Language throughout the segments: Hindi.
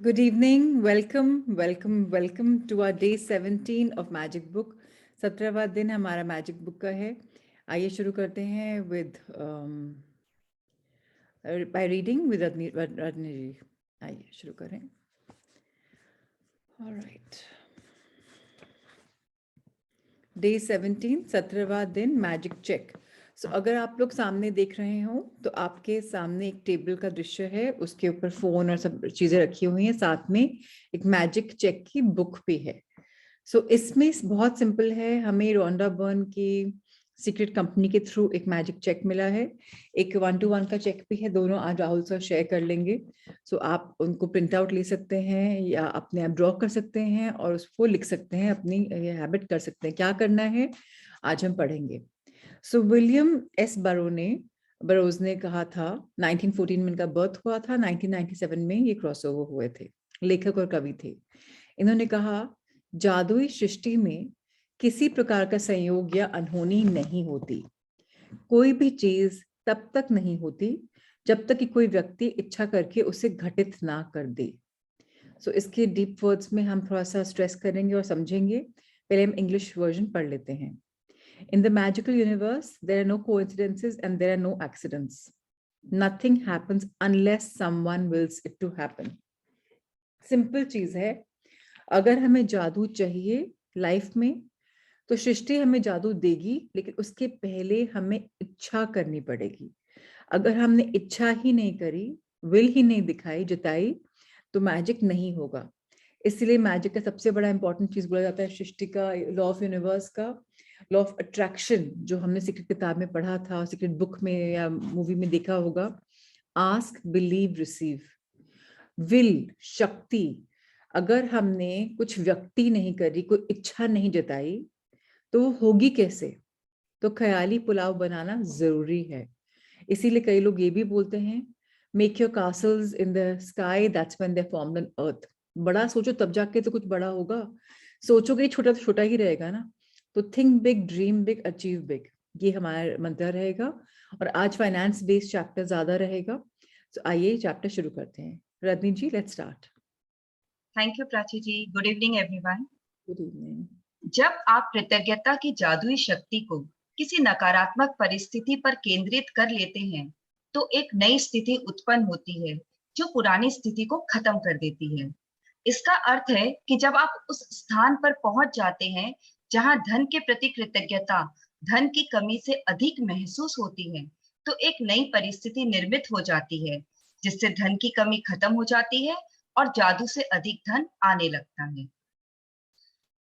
Good evening. Welcome to our day 17 of Magic Book. 17वां दिन हमारा मैजिक बुक का है. आइए शुरू करते हैं by reading with रत्नी जी. आइए शुरू करें. All right. Day 17, 17वां दिन मैजिक चेक. सो अगर आप लोग सामने देख रहे हो तो आपके सामने एक टेबल का दृश्य है, उसके ऊपर फोन और सब चीजें रखी हुई हैं, साथ में एक मैजिक चेक की बुक भी है. सो इसमें बहुत सिंपल है. हमें रोंडा बर्न की सीक्रेट कंपनी के थ्रू एक मैजिक चेक मिला है. एक 1-to-1 का चेक भी है. दोनों आज राहुल सर शेयर कर लेंगे. सो आप उनको प्रिंट आउट ले सकते हैं या अपने आप ड्रॉ कर सकते हैं और उसको लिख सकते हैं, अपनी हैबिट कर सकते हैं. क्या करना है आज हम पढ़ेंगे. सो विलियम एस बरोज ने कहा था, 1914 में इनका बर्थ हुआ था, 1997 में ये क्रॉसओवर हुए थे. लेखक और कवि थे. इन्होंने कहा, जादुई सृष्टि में किसी प्रकार का संयोग या अनहोनी नहीं होती. कोई भी चीज तब तक नहीं होती जब तक कि कोई व्यक्ति इच्छा करके उसे घटित ना कर दे. सो इसके डीप वर्ड्स में हम थोड़ा सा स्ट्रेस करेंगे और समझेंगे. पहले हम इंग्लिश वर्जन पढ़ लेते हैं. In the magical universe, there are no coincidences and there are no accidents. Nothing happens unless someone wills it to happen. Simple चीज है. अगर हमें जादू चाहिए लाइफ में तो सृष्टि हमें जादू देगी, लेकिन उसके पहले हमें इच्छा करनी पड़ेगी. अगर हमने इच्छा ही नहीं करी, विल ही नहीं दिखाई, जताई, तो मैजिक नहीं होगा. इसलिए मैजिक का सबसे बड़ा इंपॉर्टेंट चीज बोला जाता है सृष्टि का, लॉ ऑफ यूनिवर्स का, लॉ ऑफ अट्रैक्शन, जो हमने सीक्रेट किताब में पढ़ा था, सीक्रेट बुक में या मूवी में देखा होगा. Ask, believe, receive. विल, शक्ति. अगर हमने कुछ व्यक्ति नहीं करी, कोई इच्छा नहीं जताई, तो वो होगी कैसे. तो ख्याली पुलाव बनाना जरूरी है. इसीलिए कई लोग ये भी बोलते हैं, make your castles in the sky, that's when they formed on earth. बड़ा सोचो तब जाके तो कुछ बड़ा होगा. सोचोगे छोटा तो छोटा ही रहेगा ना. तो think big, dream big, achieve big. ये हमारा मंत्र रहेगा. और आज फाइनेंस बेस्ड चैप्टर ज्यादा रहेगा. तो आइए चैप्टर शुरू करते हैं. Rajni ji, let's start. Thank you Prachi ji. Good evening everyone. Good evening. जब आप कृतज्ञता की जादुई शक्ति को किसी नकारात्मक परिस्थिति पर केंद्रित कर लेते हैं, तो एक नई स्थिति उत्पन्न होती है जो पुरानी स्थिति को खत्म कर देती है. इसका अर्थ है कि जब आप उस स्थान पर पहुंच जाते हैं जहां धन के प्रति कृतज्ञता धन की कमी से अधिक महसूस होती है, तो एक नई परिस्थिति निर्मित हो जाती है जिससे धन की कमी खत्म हो जाती है और जादू से अधिक धन आने लगता है.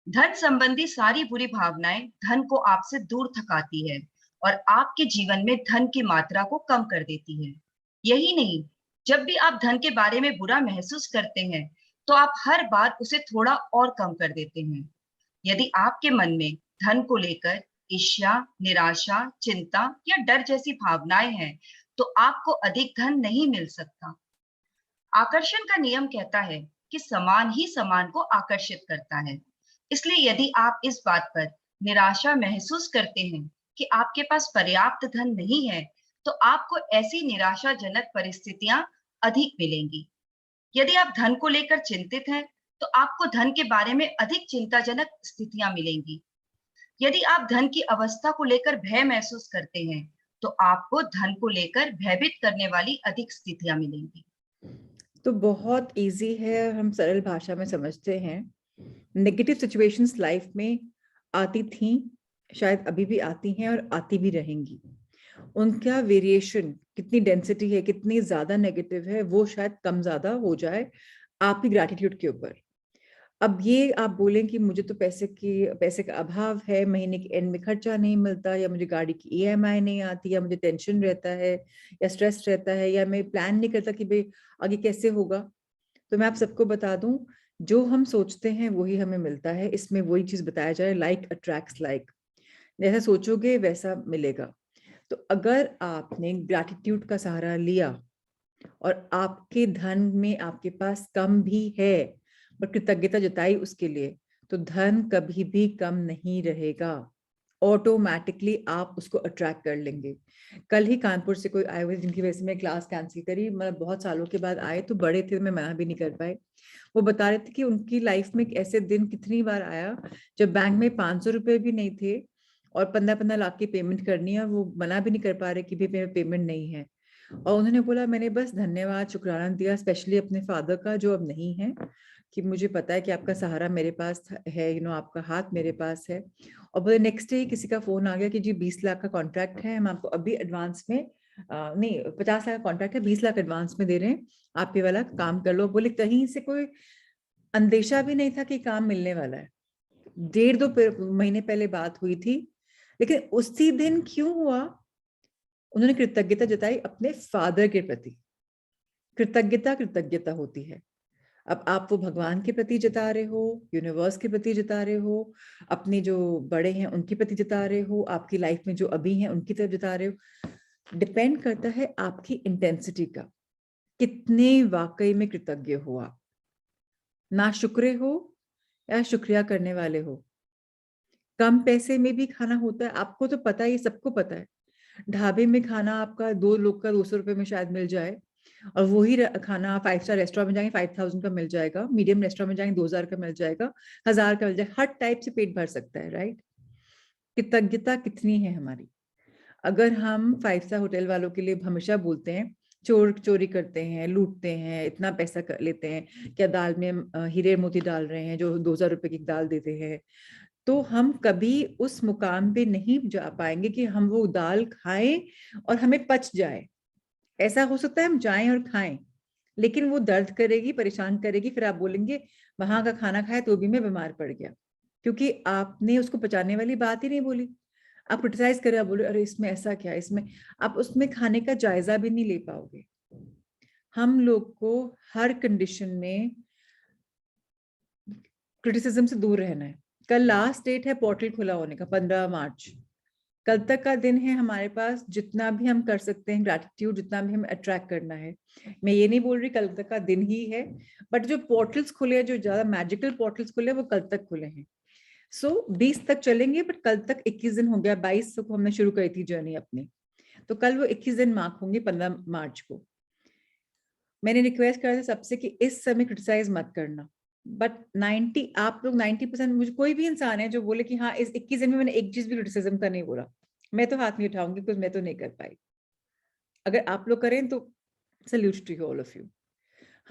धन संबंधी सारी बुरी भावनाएं धन को आपसे दूर थकाती है और आपके जीवन में धन की मात्रा को कम कर देती है. यही नहीं, जब भी आप धन के बारे में बुरा महसूस करते हैं, तो आप हर बार उसे थोड़ा और कम कर देते हैं. यदि आपके मन में धन को लेकर ईर्ष्या, निराशा, चिंता या डर जैसी भावनाएं हैं, तो आपको अधिक धन नहीं मिल सकता. आकर्षण का नियम कहता है कि समान ही समान को आकर्षित करता है. इसलिए यदि आप इस बात पर निराशा महसूस करते हैं कि आपके पास पर्याप्त धन नहीं है, तो आपको ऐसी निराशाजनक परिस्थितियां अधिक मिलेंगी. यदि आप धन को लेकर चिंतित हैं, तो आपको धन के बारे में अधिक चिंताजनक स्थितियां मिलेंगी. यदि आप धन की अवस्था को लेकर भय महसूस करते हैं, तो आपको धन को लेकर भयभीत करने वाली अधिक स्थितियां मिलेंगी. तो बहुत इजी है, हम सरल भाषा में समझते हैं. नेगेटिव सिचुएशंस लाइफ में आती थी, शायद अभी भी आती हैं और आती भी रहेंगी. उनका वेरिएशन, कितनी डेंसिटी है, कितनी ज्यादा नेगेटिव है, वो शायद कम ज्यादा हो जाए आपकी ग्रैटिट्यूड के ऊपर. अब ये आप बोलें कि मुझे तो पैसे का अभाव है, महीने के एंड में खर्चा नहीं मिलता, या मुझे गाड़ी की ईएमआई नहीं आती, या मुझे टेंशन रहता है, या स्ट्रेस रहता है, या मैं प्लान नहीं करता कि भाई आगे कैसे होगा. तो मैं आप सबको बता दूं, जो हम सोचते हैं वही हमें मिलता है. इसमें वही चीज बताया जाए, लाइक अट्रैक्ट्स लाइक. जैसा सोचोगे वैसा मिलेगा. तो अगर आपने ग्रैटिट्यूड का सहारा लिया और आपके धन में आपके पास कम भी है पर कृतज्ञता जताई उसके लिए, तो धन कभी भी कम नहीं रहेगा. ऑटोमेटिकली आप उसको अट्रैक्ट कर लेंगे। कल ही कानपुर से कोई आए हुए जिनकी वजह से मैं क्लास कैंसिल करी, मतलब बहुत सालों के बाद आए, तो बड़े थे, मैं मना भी नहीं कर पाए। वो बता रहे थे कि उनकी लाइफ में ऐसे दिन कितनी बार आया जब बैंक में 500 रुपए भी नहीं थे और 15-15 लाख की पेमेंट करनी है, और वो मना भी नहीं कर पा रहे कि भी मेरे पेमेंट नहीं है। और उन्होंने बोला, मैंने बस धन्यवाद शुक्राना दिया स्पेशली अपने फादर का जो अब नहीं है, कि मुझे पता है कि आपका सहारा मेरे पास है, आपका हाथ मेरे पास है। और बोले नेक्स्ट डे किसी का फोन आ गया कि जी 20 लाख का कॉन्ट्रैक्ट है, हम आपको अभी एडवांस में नहीं 50 लाख का कॉन्ट्रैक्ट है, 20 लाख एडवांस में दे रहे हैं, आप ये वाला काम कर लो। बोले कहीं से कोई अंदेशा भी नहीं था कि काम मिलने वाला है। 1.5-2 महीने पहले बात हुई थी, लेकिन उसी दिन क्यों हुआ, उन्होंने कृतज्ञता जताई अपने फादर के प्रति। कृतज्ञता कृतज्ञता होती है। अब आप वो भगवान के प्रति जता रहे हो, यूनिवर्स के प्रति जता रहे हो, अपने जो बड़े हैं उनके प्रति जता रहे हो, आपकी लाइफ में जो अभी हैं उनकी तरफ जता रहे हो, डिपेंड करता है आपकी इंटेंसिटी का, कितने वाकई में कृतज्ञ हो आप, ना शुक्रे हो या शुक्रिया करने वाले हो। कम पैसे में भी खाना होता है, आपको तो पता है, ये सबको पता है। ढाबे में खाना आपका 2 लोग का 200 रुपए में शायद मिल जाए, और वही खाना 5 स्टार रेस्टोरेंट में जाएंगे 5000 का मिल जाएगा, मीडियम रेस्टोरेंट में जाएंगे 2000 का मिल जाएगा, 1000 का मिल जाएगा, हर टाइप से पेट भर सकता है, राइट। कृतज्ञता कितनी है हमारी। अगर हम 5 स्टार होटल वालों के लिए हमेशा बोलते हैं चोर चोरी करते हैं, लूटते हैं, इतना पैसा कर लेते हैं, क्या दाल में हीरे मोती डाल रहे हैं जो 2000 रुपए की दाल देते हैं, तो हम कभी उस मुकाम पे नहीं जा पाएंगे कि हम वो दाल खाएं और हमें पच जाए। ऐसा हो सकता है हम जाएं और खाएं, लेकिन वो दर्द करेगी, परेशान करेगी, फिर आप बोलेंगे वहां का खाना खाया तो भी मैं बीमार पड़ गया, क्योंकि आपने उसको पचाने वाली बात ही नहीं बोली। आप क्रिटिसाइज करें, आप बोले अरे इसमें ऐसा क्या, इसमें आप उसमें खाने का जायजा भी नहीं ले पाओगे। हम लोग को हर कंडीशन में क्रिटिसिज्म से दूर रहना है। कल लास्ट डेट है पोर्टल खुला होने का, 15 मार्च। कल तक का दिन है हमारे पास, जितना भी हम कर सकते हैं ग्रैटिट्यूड, जितना भी हमें अट्रैक्ट करना है। मैं ये नहीं बोल रही कल तक का दिन ही है, बट जो पोर्टल्स खुले हैं, जो ज्यादा मैजिकल पोर्टल्स खुले हैं, वो कल तक खुले हैं। सो 20 तक चलेंगे, बट कल तक 21 दिन हो गया, 22 को हमने शुरू करी थी जर्नी अपनी, तो कल वो 21 दिन मार्क होंगे 15 मार्च को। मैंने रिक्वेस्ट करा था सबसे कि इस समय क्रिटिसाइज मत करना, बट 90 आप लोग 90%, मुझे कोई भी इंसान है जो बोले कि हाँ इस 21 दिन में मैंने एक चीज भी क्रिटिसिज्म का नहीं बोला, मैं तो हाथ नहीं उठाऊंगी, बिकॉज मैं तो नहीं कर पाई। अगर आप लोग करें तो salute to all of you.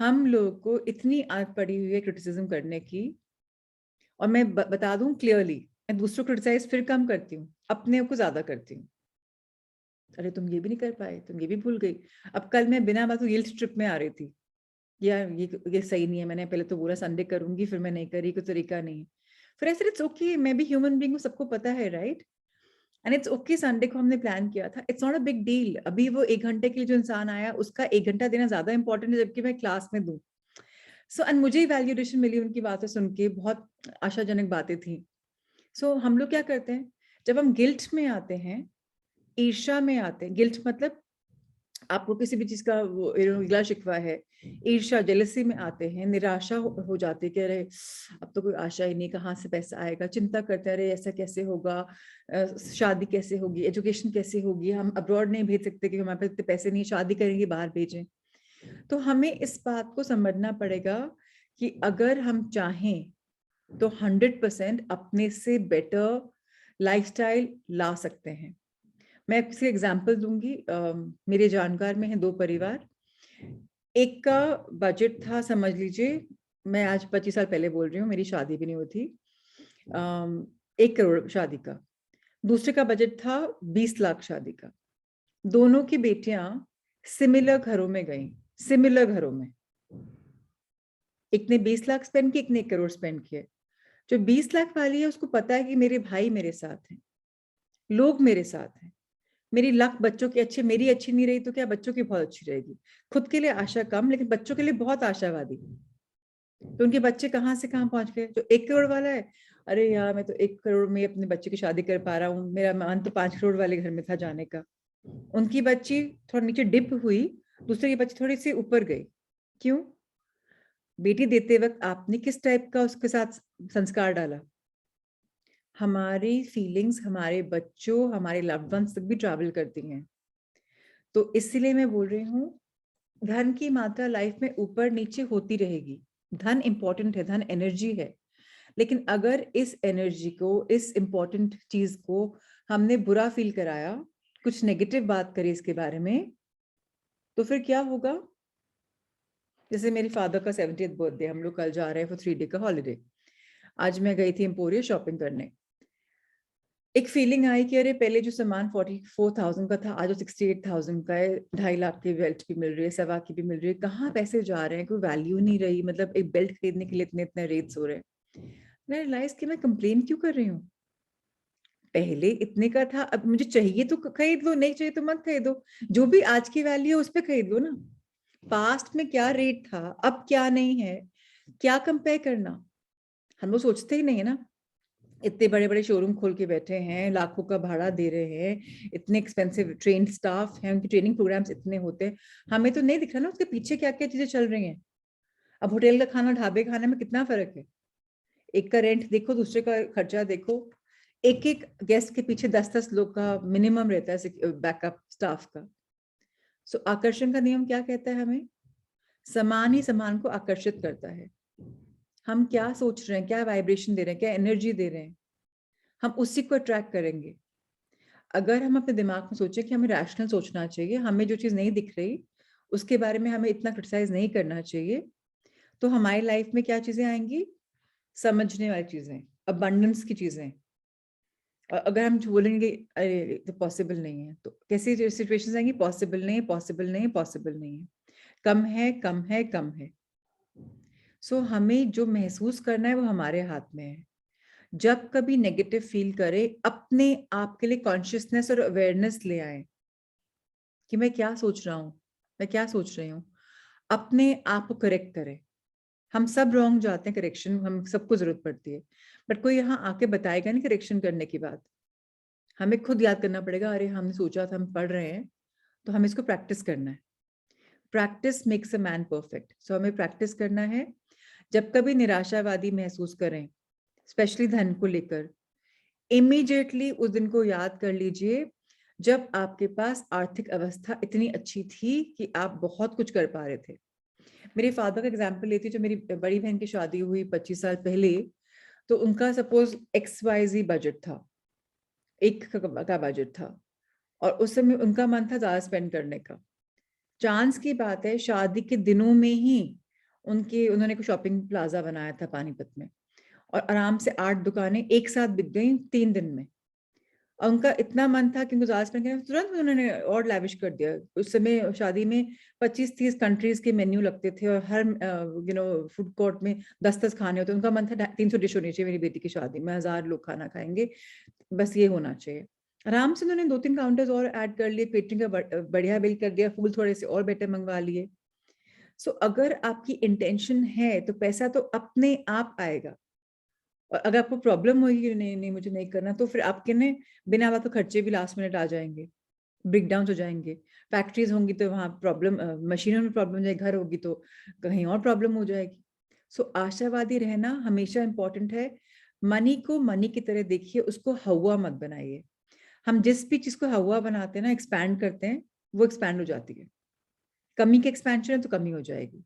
हम लोग को इतनी आदत पड़ी हुई है क्रिटिसिज्म करने की, और मैं बता दूं क्लियरली, मैं दूसरों को क्रिटिसाइज फिर कम करती हूँ, अपने को ज्यादा करती हूँ। अरे तुम ये भी नहीं कर पाए, तुम ये भी भूल गई। अब कल मैं बिना बात गिल्ट ट्रिप में आ रही थी, यार ये सही नहीं है, मैंने पहले तो बोला संडे करूंगी, फिर मैं नहीं करी, कोई तरीका नहीं है। फिर ऐसे इट्स ओके, मैं भी ह्यूमन बीइंग हूँ, सबको पता है, right. And it's okay, Sunday को हमने प्लान किया था, it's not a big deal. अभी वो 1 घंटे के लिए जो इंसान आया उसका 1 घंटा देना ज्यादा इंपॉर्टेंट है, जबकि मैं क्लास में दूं। सो एंड मुझे वैल्यूडेशन मिली उनकी बातें सुन के, बहुत आशाजनक बातें थी। सो हम लोग क्या करते हैं, जब हम गिल्ट में आते हैं, ईर्ष्या में आते हैं, गिल्ट मतलब आपको किसी भी चीज का वो गिला शिकवा है, ईर्ष्या जेलसी में आते हैं, निराशा हो जाती है कि अरे अब तो कोई आशा ही नहीं, कहाँ से पैसा आएगा, चिंता करते हैं अरे ऐसा कैसे होगा, शादी कैसे होगी, एजुकेशन कैसे होगी, हम अब्रॉड नहीं भेज सकते क्योंकि हमारे पास इतने पैसे नहीं, शादी करेंगे बाहर भेजें। तो हमें इस बात को समझना पड़ेगा कि अगर हम चाहें तो 100% अपने से बेटर लाइफस्टाइल ला सकते हैं। मैं किसी एग्जांपल दूंगी, मेरे जानकार में है 2 परिवार। एक का बजट था, समझ लीजिए, मैं आज 25 साल पहले बोल रही हूँ, मेरी शादी भी नहीं हुई थी, 1 करोड़ शादी का। दूसरे का बजट था 20 लाख शादी का। दोनों की बेटियां सिमिलर घरों में गई, सिमिलर घरों में। एक ने 20 लाख स्पेंड किए, एक ने 1 करोड़ स्पेंड किए। जो 20 लाख वाली है उसको पता है कि मेरे भाई मेरे साथ हैं, लोग मेरे साथ हैं, मेरी लक बच्चों की अच्छी, मेरी अच्छी नहीं रही तो क्या बच्चों की बहुत अच्छी रहेगी। खुद के लिए आशा कम, लेकिन बच्चों के लिए बहुत आशावादी। तो उनके बच्चे कहाँ से कहाँ पहुंच गए। जो 1 करोड़ वाला है, अरे यार मैं तो 1 करोड़ में अपने बच्चे की शादी कर पा रहा हूँ, मेरा मन तो 5 करोड़ वाले घर में था जाने का। उनकी बच्ची थोड़ा नीचे डिप हुई, दूसरे की बच्ची थोड़ी सी ऊपर गई। क्यों? बेटी देते वक्त आपने किस टाइप का उसके साथ संस्कार डाला। हमारी फीलिंग्स हमारे बच्चों, हमारे लव्ड वंस तक भी ट्रैवल करती हैं। तो इसीलिए मैं बोल रही हूँ, धन की मात्रा लाइफ में ऊपर नीचे होती रहेगी। धन इंपॉर्टेंट है, धन एनर्जी है, लेकिन अगर इस एनर्जी को, इस इंपॉर्टेंट चीज को हमने बुरा फील कराया, कुछ नेगेटिव बात करी इसके बारे में, तो फिर क्या होगा? जैसे मेरे फादर का 70th बर्थडे, हम लोग कल जा रहे हैं फॉर 3 डे का हॉलीडे। आज मैं गई थी एम्पोरिया शॉपिंग करने। एक फीलिंग आई कि अरे पहले जो सामान 44,000 का था, आज वो 68,000 का है। 2.5 लाख की बेल्ट भी मिल रही है, 1.25 की भी मिल रही है। कहाँ पैसे जा रहे हैं, कोई वैल्यू नहीं रही। मतलब एक बेल्ट खरीदने के लिए इतने इतने रेट्स हो रहे हैं। मैं रियलाइज कि मैं कंप्लेन क्यों कर रही हूँ। पहले इतने का था, अब मुझे चाहिए तो खरीद लो, नहीं चाहिए तो मत खरीदो। जो भी आज की वैल्यू है उस पर खरीद लो ना। पास्ट में क्या रेट था, अब क्या नहीं है, क्या कंपेयर करना। हम लोग सोचते ही नहीं है ना। इतने बड़े बड़े शोरूम खोल के बैठे हैं, लाखों का भाड़ा दे रहे हैं, इतने एक्सपेंसिव ट्रेन स्टाफ हैं, उनकी ट्रेनिंग प्रोग्राम्स इतने होते हैं। हमें तो नहीं दिख रहा ना उसके पीछे क्या क्या चीजें चल रही हैं। अब होटल का खाना ढाबे खाने में कितना फर्क है। एक का रेंट देखो, दूसरे का खर्चा देखो। एक एक गेस्ट के पीछे 10-10 लोग का मिनिमम रहता है बैकअप स्टाफ का। सो आकर्षण का नियम क्या कहता है हमें? समान ही समान को आकर्षित करता है। हम क्या सोच रहे हैं, क्या वाइब्रेशन दे रहे हैं, क्या एनर्जी दे रहे हैं, हम उसी को अट्रैक्ट करेंगे। अगर हम अपने दिमाग में सोचें कि हमें रैशनल सोचना चाहिए, हमें जो चीज नहीं दिख रही उसके बारे में हमें इतना क्रिटिसाइज नहीं करना चाहिए, तो हमारी लाइफ में क्या चीजें आएंगी? समझने वाली चीजें, अबंडेंस की चीजें। और अगर हम बोलेंगे अरे तो पॉसिबल नहीं है, तो कैसी सिचुएशंस आएंगी? पॉसिबल नहीं, पॉसिबल नहीं, पॉसिबल नहीं है, कम है, कम है, कम है। सो हमें जो महसूस करना है वो हमारे हाथ में है। जब कभी नेगेटिव फील करे, अपने आप के लिए कॉन्शियसनेस और अवेयरनेस ले आए कि मैं क्या सोच रहा हूँ, मैं क्या सोच रही हूँ। अपने आप को करेक्ट करें। हम सब रॉन्ग जाते हैं, करेक्शन हम सबको जरूरत पड़ती है, बट कोई यहाँ आके बताएगा नहीं करेक्शन करने की बात। हमें खुद याद करना पड़ेगा, अरे हमने सोचा था, हम पढ़ रहे हैं, तो हमें इसको प्रैक्टिस करना है। Practice makes a man perfect. So हमें प्रैक्टिस करना है। जब कभी निराशावादी महसूस करें, स्पेशली धन को लेकर, इमीडिएटली उस दिन को याद कर लीजिए जब आपके पास आर्थिक अवस्था इतनी अच्छी थी कि आप बहुत कुछ कर पा रहे थे। मेरे फादर का एग्जाम्पल लेती, जो मेरी बड़ी बहन की शादी हुई 25 साल पहले, तो उनका सपोज XYZ बजट था, एक का बजट था, और उस समय उनका मन था ज्यादा स्पेंड करने का। चांस की बात है, शादी के दिनों में ही उन्होंने को शॉपिंग प्लाजा बनाया था पानीपत में, और आराम से 8 दुकानें एक साथ बिक गई 3 दिन में। और उनका इतना मन था कि उनको ज्यादा स्पेंड करना, तुरंत उन्होंने और लैविश कर दिया। उस समय शादी में 25-30 कंट्रीज के मेन्यू लगते थे, और हर फूड कोर्ट में 10-10 खाने होते। उनका मन था 300 डिश होनी चाहिए मेरी बेटी की शादी में, 1000 लोग खाना खाएंगे, बस ये होना चाहिए। आराम से उन्होंने 2-3 काउंटर्स और ऐड कर लिए, केटरिंग का बढ़िया बिल कर दिया, फूल थोड़े से और बेटर मंगवा लिए। सो अगर आपकी इंटेंशन है तो पैसा तो अपने आप आएगा। और अगर आपको प्रॉब्लम होगी कि नहीं नहीं मुझे नहीं करना, तो फिर आपके ने बिना बात तो खर्चे भी लास्ट मिनट आ जाएंगे, ब्रेक डाउन हो जाएंगे। फैक्ट्रीज होंगी तो वहाँ प्रॉब्लम, मशीनों में प्रॉब्लम हो जाएगी, घर होगी तो कहीं और प्रॉब्लम हो जाएगी। सो आशावादी रहना हमेशा इंपॉर्टेंट है। मनी को मनी की तरह देखिए, उसको हवा मत बनाइए। हम जिस भी चीज को हवा बनाते हैं ना, एक्सपैंड करते हैं, वो एक्सपैंड हो जाती है। कमी की एक्सपेंशन है तो कमी हो जाएगी।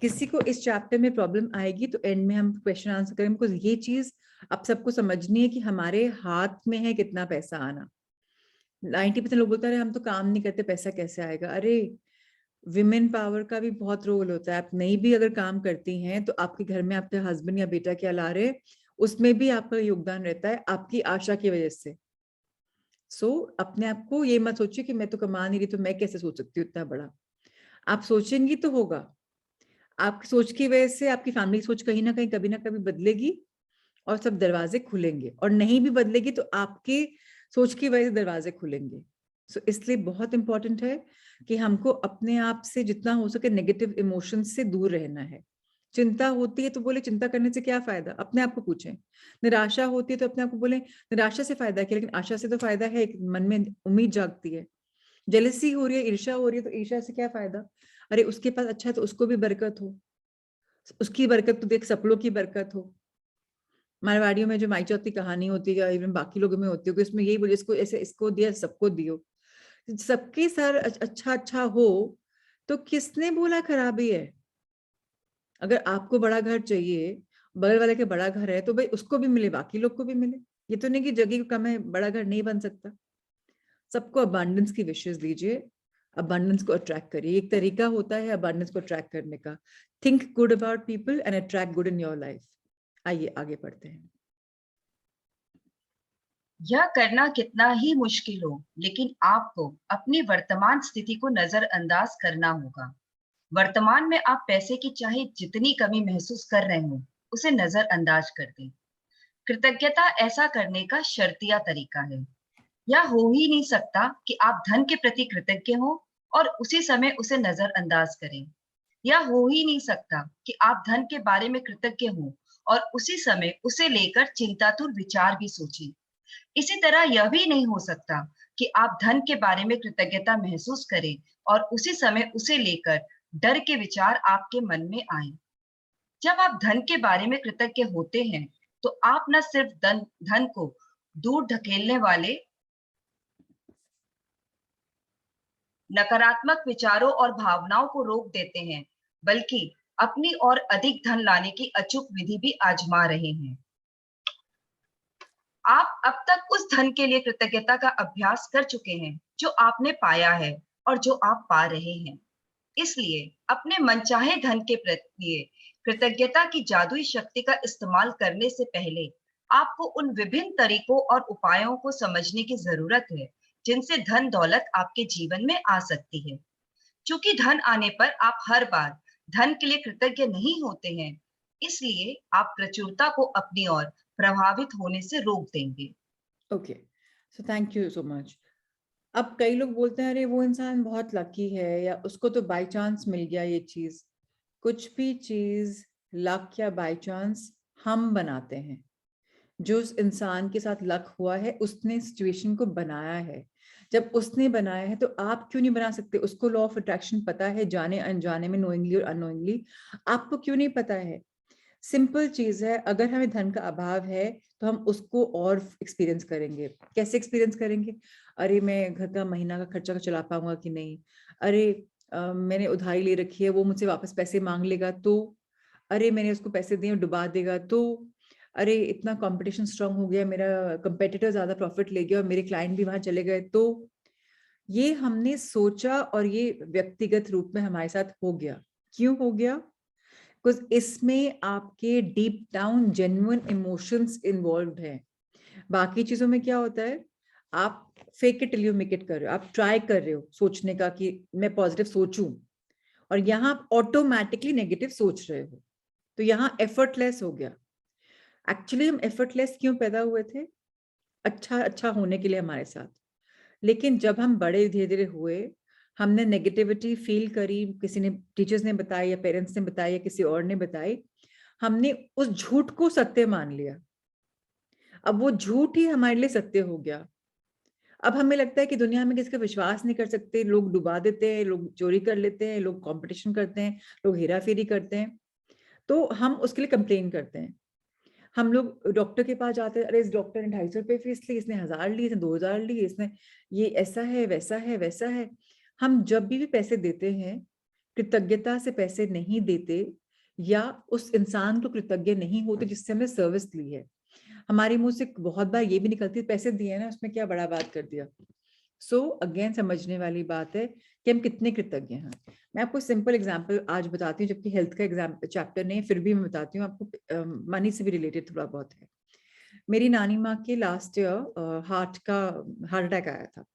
किसी को इस चैप्टर में प्रॉब्लम आएगी तो एंड में हम क्वेश्चन आंसर करेंगे, बिकॉज ये चीज अब सबको समझनी है कि हमारे हाथ में है कितना पैसा आना। 90% लोग बोलते हैं हम तो काम नहीं करते, पैसा कैसे आएगा? अरे विमेन पावर का भी बहुत रोल होता है। आप नहीं भी अगर काम करती हैं तो आपके घर में आपके हस्बैंड या बेटा क्या ला रहे, उसमें भी आपका योगदान रहता है, आपकी आशा की वजह से। अपने आप को ये मत सोचिए कि मैं तो कमा नहीं रही तो मैं कैसे सोच सकती हूँ इतना बड़ा। आप सोचेंगी तो होगा। आपकी सोच की वजह से आपकी फैमिली सोच कहीं ना कहीं कभी ना कभी बदलेगी, और सब दरवाजे खुलेंगे। और नहीं भी बदलेगी तो आपके सोच की वजह से दरवाजे खुलेंगे। इसलिए बहुत इंपॉर्टेंट है कि हमको अपने आप से जितना हो सके नेगेटिव इमोशन से दूर रहना है। चिंता होती है तो बोले चिंता करने से क्या फायदा, अपने आप को पूछें। निराशा होती है तो अपने आप को बोले निराशा से फायदा क्या, लेकिन आशा से तो फायदा है, मन में उम्मीद जागती है। जेलसी हो रही है, ईर्ष्या हो रही है, तो ईर्ष्या से क्या फायदा? अरे उसके पास अच्छा है तो उसको भी बरकत हो, उसकी बरकत तो देख, सपनों की बरकत हो। मारवाड़ियों में जो माई चौथ की कहानी होती है, या इवन बाकी लोगों में होती है, उसमें यही बोले इसको ऐसे, इसको दिया सबको दियो, सबके साथ अच्छा अच्छा हो, तो किसने बोला खराबी है? अगर आपको बड़ा घर चाहिए, बगल वाले के बड़ा घर है, तो भाई उसको भी मिले, बाकी लोग को भी मिले। ये तो नहीं कि जगह कम है, बड़ा घर नहीं बन सकता। सबको अबांडेंस की विशेष दीजिए, अबांडेंस को अट्रैक्ट करिए। एक तरीका होता है अबांडेंस को अट्रैक्ट करने का, think good about people and attract good in your life. आइए आगे बढ़ते हैं। यह करना कितना ही मुश्किल हो, लेकिन आपको अपनी वर्तमान स्थिति को नजरअंदाज करना होगा। वर्तमान में आप पैसे की चाहे जितनी कमी महसूस कर रहे हो, उसे नजरअंदाज कर दें। कृतज्ञता ऐसा करने का शर्तिया तरीका है। यह हो ही नहीं सकता कि आप धन के प्रति कृतज्ञ हो और उसी समय उसे नजरअंदाज करें। यह हो ही नहीं सकता कि आप धन के बारे में कृतज्ञ हो और उसी समय उसे लेकर चिंतातुर विचार भी सोचें। इसी तरह यह भी नहीं हो सकता कि आप धन के बारे में कृतज्ञता महसूस करें और उसी समय उसे लेकर डर के विचार आपके मन में आए। जब आप धन के बारे में कृतज्ञ होते हैं, तो आप न सिर्फ धन को दूर ढकेलने वाले नकारात्मक विचारों और भावनाओं को रोक देते हैं, बल्कि अपनी और अधिक धन लाने की अचूक विधि भी आजमा रहे हैं। आप अब तक उस धन के लिए कृतज्ञता का अभ्यास कर चुके हैं जो आपने पाया है और जो आप पा रहे हैं। इसलिए अपने मनचाहे धन के प्रति कृतज्ञता की जादुई शक्ति का इस्तेमाल करने से पहले आपको उन विभिन्न तरीकों और उपायों को समझने की जरूरत है जिनसे धन दौलत आपके जीवन में आ सकती है। चूंकि धन आने पर आप हर बार धन के लिए कृतज्ञ नहीं होते हैं, इसलिए आप प्रचुरता को अपनी ओर प्रभावित होने से रोक देंगे। Okay, so thank you so much. अब कई लोग बोलते हैं अरे वो इंसान बहुत लकी है, या उसको तो बाय चांस मिल गया ये चीज। कुछ भी चीज लक या बाय चांस हम बनाते हैं। जो उस इंसान के साथ लक हुआ है, उसने सिचुएशन को बनाया है। जब उसने बनाया है तो आप क्यों नहीं बना सकते? उसको लॉ ऑफ अट्रैक्शन पता है, जाने अनजाने में, नोइंगली और अननोइंगली। आपको क्यों नहीं पता है? सिंपल चीज है, अगर हमें धन का अभाव है तो हम उसको और एक्सपीरियंस करेंगे। कैसे एक्सपीरियंस करेंगे? अरे मैं घर का महीना का खर्चा चला पाऊंगा कि नहीं? अरे मैंने उधारी ले रखी है, वो मुझसे वापस पैसे मांग लेगा तो? अरे मैंने उसको पैसे दिए डुबा देगा तो? अरे इतना कंपटीशन स्ट्रांग हो गया, मेरा कंपेटिटर ज्यादा प्रॉफिट ले गया और मेरे क्लाइंट भी वहां चले गए तो? ये हमने सोचा और ये व्यक्तिगत रूप में हमारे साथ हो गया। क्यों हो गया? बिकॉज इसमें आपके deep down genuine emotions involve हैं। बाकी चीजों में क्या होता है, आप fake it till you make it कर रहे हो, आप ट्राई कर रहे हो सोचने का कि मैं पॉजिटिव सोचूं, और यहाँ आप ऑटोमेटिकली नेगेटिव सोच रहे हो। तो यहाँ एफर्टलेस हो गया। एक्चुअली हम एफर्टलेस क्यों पैदा हुए थे? अच्छा अच्छा होने के लिए हमारे साथ। लेकिन जब हम बड़े धीरे धीरे हुए, हमने नेगेटिविटी फील करी, किसी ने, टीचर्स ने बताई या पेरेंट्स ने बताई या किसी और ने बताई, हमने उस झूठ को सत्य मान लिया। अब वो झूठ ही हमारे लिए सत्य हो गया। अब हमें लगता है कि दुनिया में किसी का विश्वास नहीं कर सकते, लोग डुबा देते हैं, लोग चोरी कर लेते हैं, लोग कंपटीशन करते हैं, लोग हेरा फेरी करते हैं, तो हम उसके लिए कंप्लेन करते हैं। हम लोग डॉक्टर के पास जाते हैं, अरे इस डॉक्टर ने 250 फीस ली, इसने 1000 ली, इसने 2000 ली, इसने ये ऐसा है वैसा है वैसा है। हम जब भी पैसे देते हैं, कृतज्ञता से पैसे नहीं देते, या उस इंसान को कृतज्ञ नहीं होते जिससे हमने सर्विस ली है। हमारे मुंह से बहुत बार ये भी निकलती है, पैसे दिए ना, उसमें क्या बड़ा बात कर दिया। सो अगेन समझने वाली बात है कि हम कितने कृतज्ञ हैं। मैं आपको सिंपल एग्जांपल आज बताती हूँ, जबकि हेल्थ का एग्जाम्पल चैप्टर नहीं, फिर भी मैं बताती हूँ आपको, मनी से भी रिलेटेड थोड़ा बहुत है। मेरी नानी माँ के लास्ट ईयर हार्ट अटैक आया था।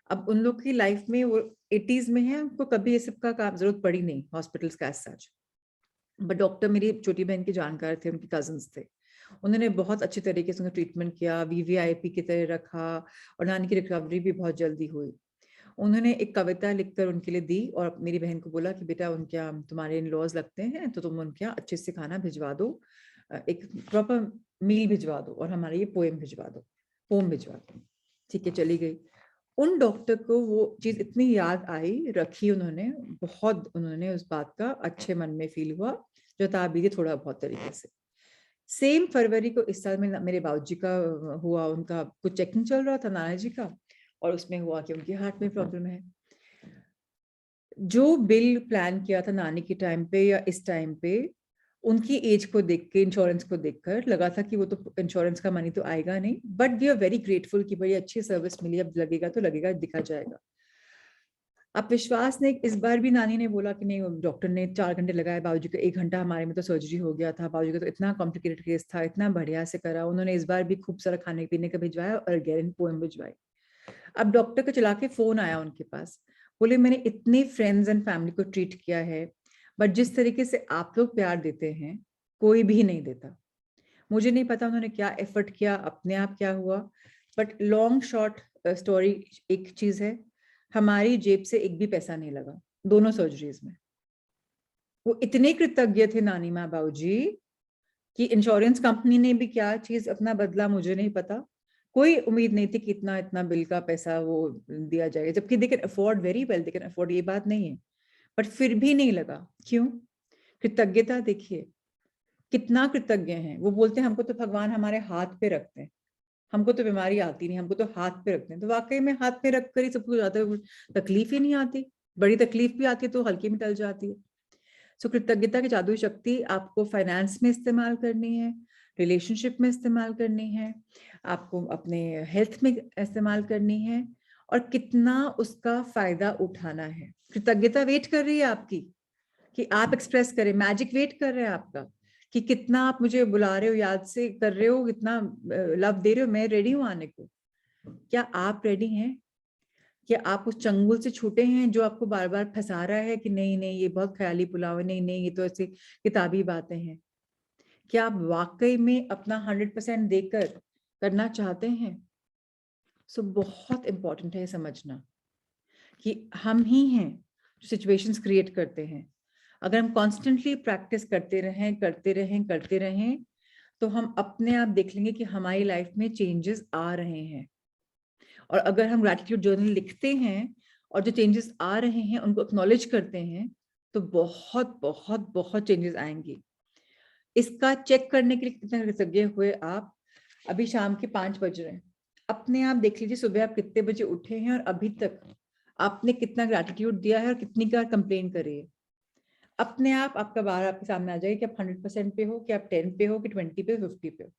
अब उन लोग की लाइफ में, वो 80s में है, उनको कभी ये सब का काम जरूरत पड़ी नहीं, हॉस्पिटल्स का एज सच। बट डॉक्टर मेरी छोटी बहन के जानकार थे, उनके कजन्स थे। उन्होंने बहुत अच्छे तरीके से उनका ट्रीटमेंट किया, वीवीआईपी की तरह रखा, और नानी की रिकवरी भी बहुत जल्दी हुई। उन्होंने एक कविता लिखकर उनके लिए दी और मेरी बहन को बोला कि बेटा उनके यहाँ तुम्हारे इन लॉज लगते हैं, तो तुम उनके यहाँ अच्छे से खाना भिजवा दो, एक प्रॉपर मील भिजवा दो, और हमारे ये पोएम भिजवा दो, पोम भिजवा दो। ठीक है, चली गई। उन डॉक्टर को वो चीज इतनी याद आई, रखी उन्होंने, बहुत उन्होंने उस बात का अच्छे मन में फील हुआ, जता भी थी थोड़ा बहुत तरीके से। सेम फरवरी को इस साल में मेरे बाबूजी का हुआ, उनका कुछ चेकिंग चल रहा था नाना जी का, और उसमें हुआ कि उनकी हार्ट में प्रॉब्लम है। जो बिल प्लान किया था नानी के टाइम पे या इस टाइम पे, उनकी एज को देख के, इंश्योरेंस को देखकर लगा था कि वो तो इंश्योरेंस का मनी तो आएगा नहीं, but we are very grateful कि बड़ी अच्छी सर्विस मिली, अब लगेगा तो लगेगा, दिखा जाएगा। आप विश्वास नहीं, इस बार भी नानी ने बोला कि नहीं, डॉक्टर ने 4 घंटे लगाए, बाबूजी को 1 घंटा, हमारे में तो सर्जरी हो गया था, बाबूजी का तो इतना कॉम्प्लिकेटेड केस था, इतना बढ़िया से करा उन्होंने। इस बार भी खूब सारा खाने पीने का भिजवाया और गैरन पोएम भिजवाई। अब डॉक्टर को चला के फोन आया उनके पास, बोले मैंने इतने फ्रेंड्स एंड फैमिली को ट्रीट किया है, बट जिस तरीके से आप लोग प्यार देते हैं कोई भी नहीं देता। मुझे नहीं पता उन्होंने क्या एफर्ट किया, अपने आप क्या हुआ, बट लॉन्ग शॉर्ट स्टोरी एक चीज है, हमारी जेब से एक भी पैसा नहीं लगा दोनों सर्जरीज में। वो इतने कृतज्ञ थे नानी माँ बाबूजी कि इंश्योरेंस कंपनी ने भी क्या चीज अपना बदला मुझे नहीं पता, कोई उम्मीद नहीं थी कि इतना इतना बिल का पैसा वो दिया जाएगा, जबकि they can afford very well, they can afford, ये बात नहीं है, बट फिर भी नहीं लगा। क्यों? कृतज्ञता देखिए, कितना कृतज्ञ हैं वो। बोलते हैं हमको तो भगवान हमारे हाथ पे रखते हैं, हमको तो बीमारी आती नहीं, हमको तो हाथ पे रखते हैं। तो वाकई में हाथ पे रख कर ही सब कुछ आता है, तकलीफ ही नहीं आती, बड़ी तकलीफ भी आती है तो हल्की में टल जाती है। सो कृतज्ञता की जादुई शक्ति आपको फाइनेंस में इस्तेमाल करनी है, रिलेशनशिप में इस्तेमाल करनी है, आपको अपने हेल्थ में इस्तेमाल करनी है, और कितना उसका फायदा उठाना है। कृतज्ञता वेट कर रही है आपकी कि आप एक्सप्रेस करें, मैजिक वेट कर रहे हैं आपका कि कितना आप मुझे बुला रहे हो, याद से कर रहे हो, कितना लव दे रहे हो, मैं रेडी हूं आने को। क्या आप रेडी हैं? क्या आप उस चंगुल से छूटे हैं जो आपको बार बार फंसा रहा है कि नहीं नहीं ये बहुत ख्याली पुलाव है, नहीं नहीं ये तो ऐसी किताबी बातें हैं? क्या आप वाकई में अपना 100% देकर करना चाहते हैं? सो बहुत इंपॉर्टेंट है समझना कि हम ही हैं जो सिचुएशंस क्रिएट करते हैं। अगर हम कॉन्स्टेंटली प्रैक्टिस करते रहें करते रहें करते रहें, तो हम अपने आप देख लेंगे कि हमारी लाइफ में चेंजेस आ रहे हैं। और अगर हम ग्रैटिट्यूड जर्नल लिखते हैं और जो चेंजेस आ रहे हैं उनको एक्नॉलेज करते हैं, तो बहुत बहुत बहुत चेंजेस आएंगी। इसका चेक करने के लिए कितने कृतज्ञ हुए आप? अभी शाम के 5 बज रहे हैं, अपने आप देख लीजिए सुबह आप कितने बजे उठे हैं और अभी तक आपने कितना ग्रैटिट्यूड दिया है और कितनी बार कंप्लेन करी है। अपने आप आपका बार आपके सामने आ जाएगा कि आप 100% पे हो, कि आप 10 पे हो, कि 20 पे, 50 पे हो।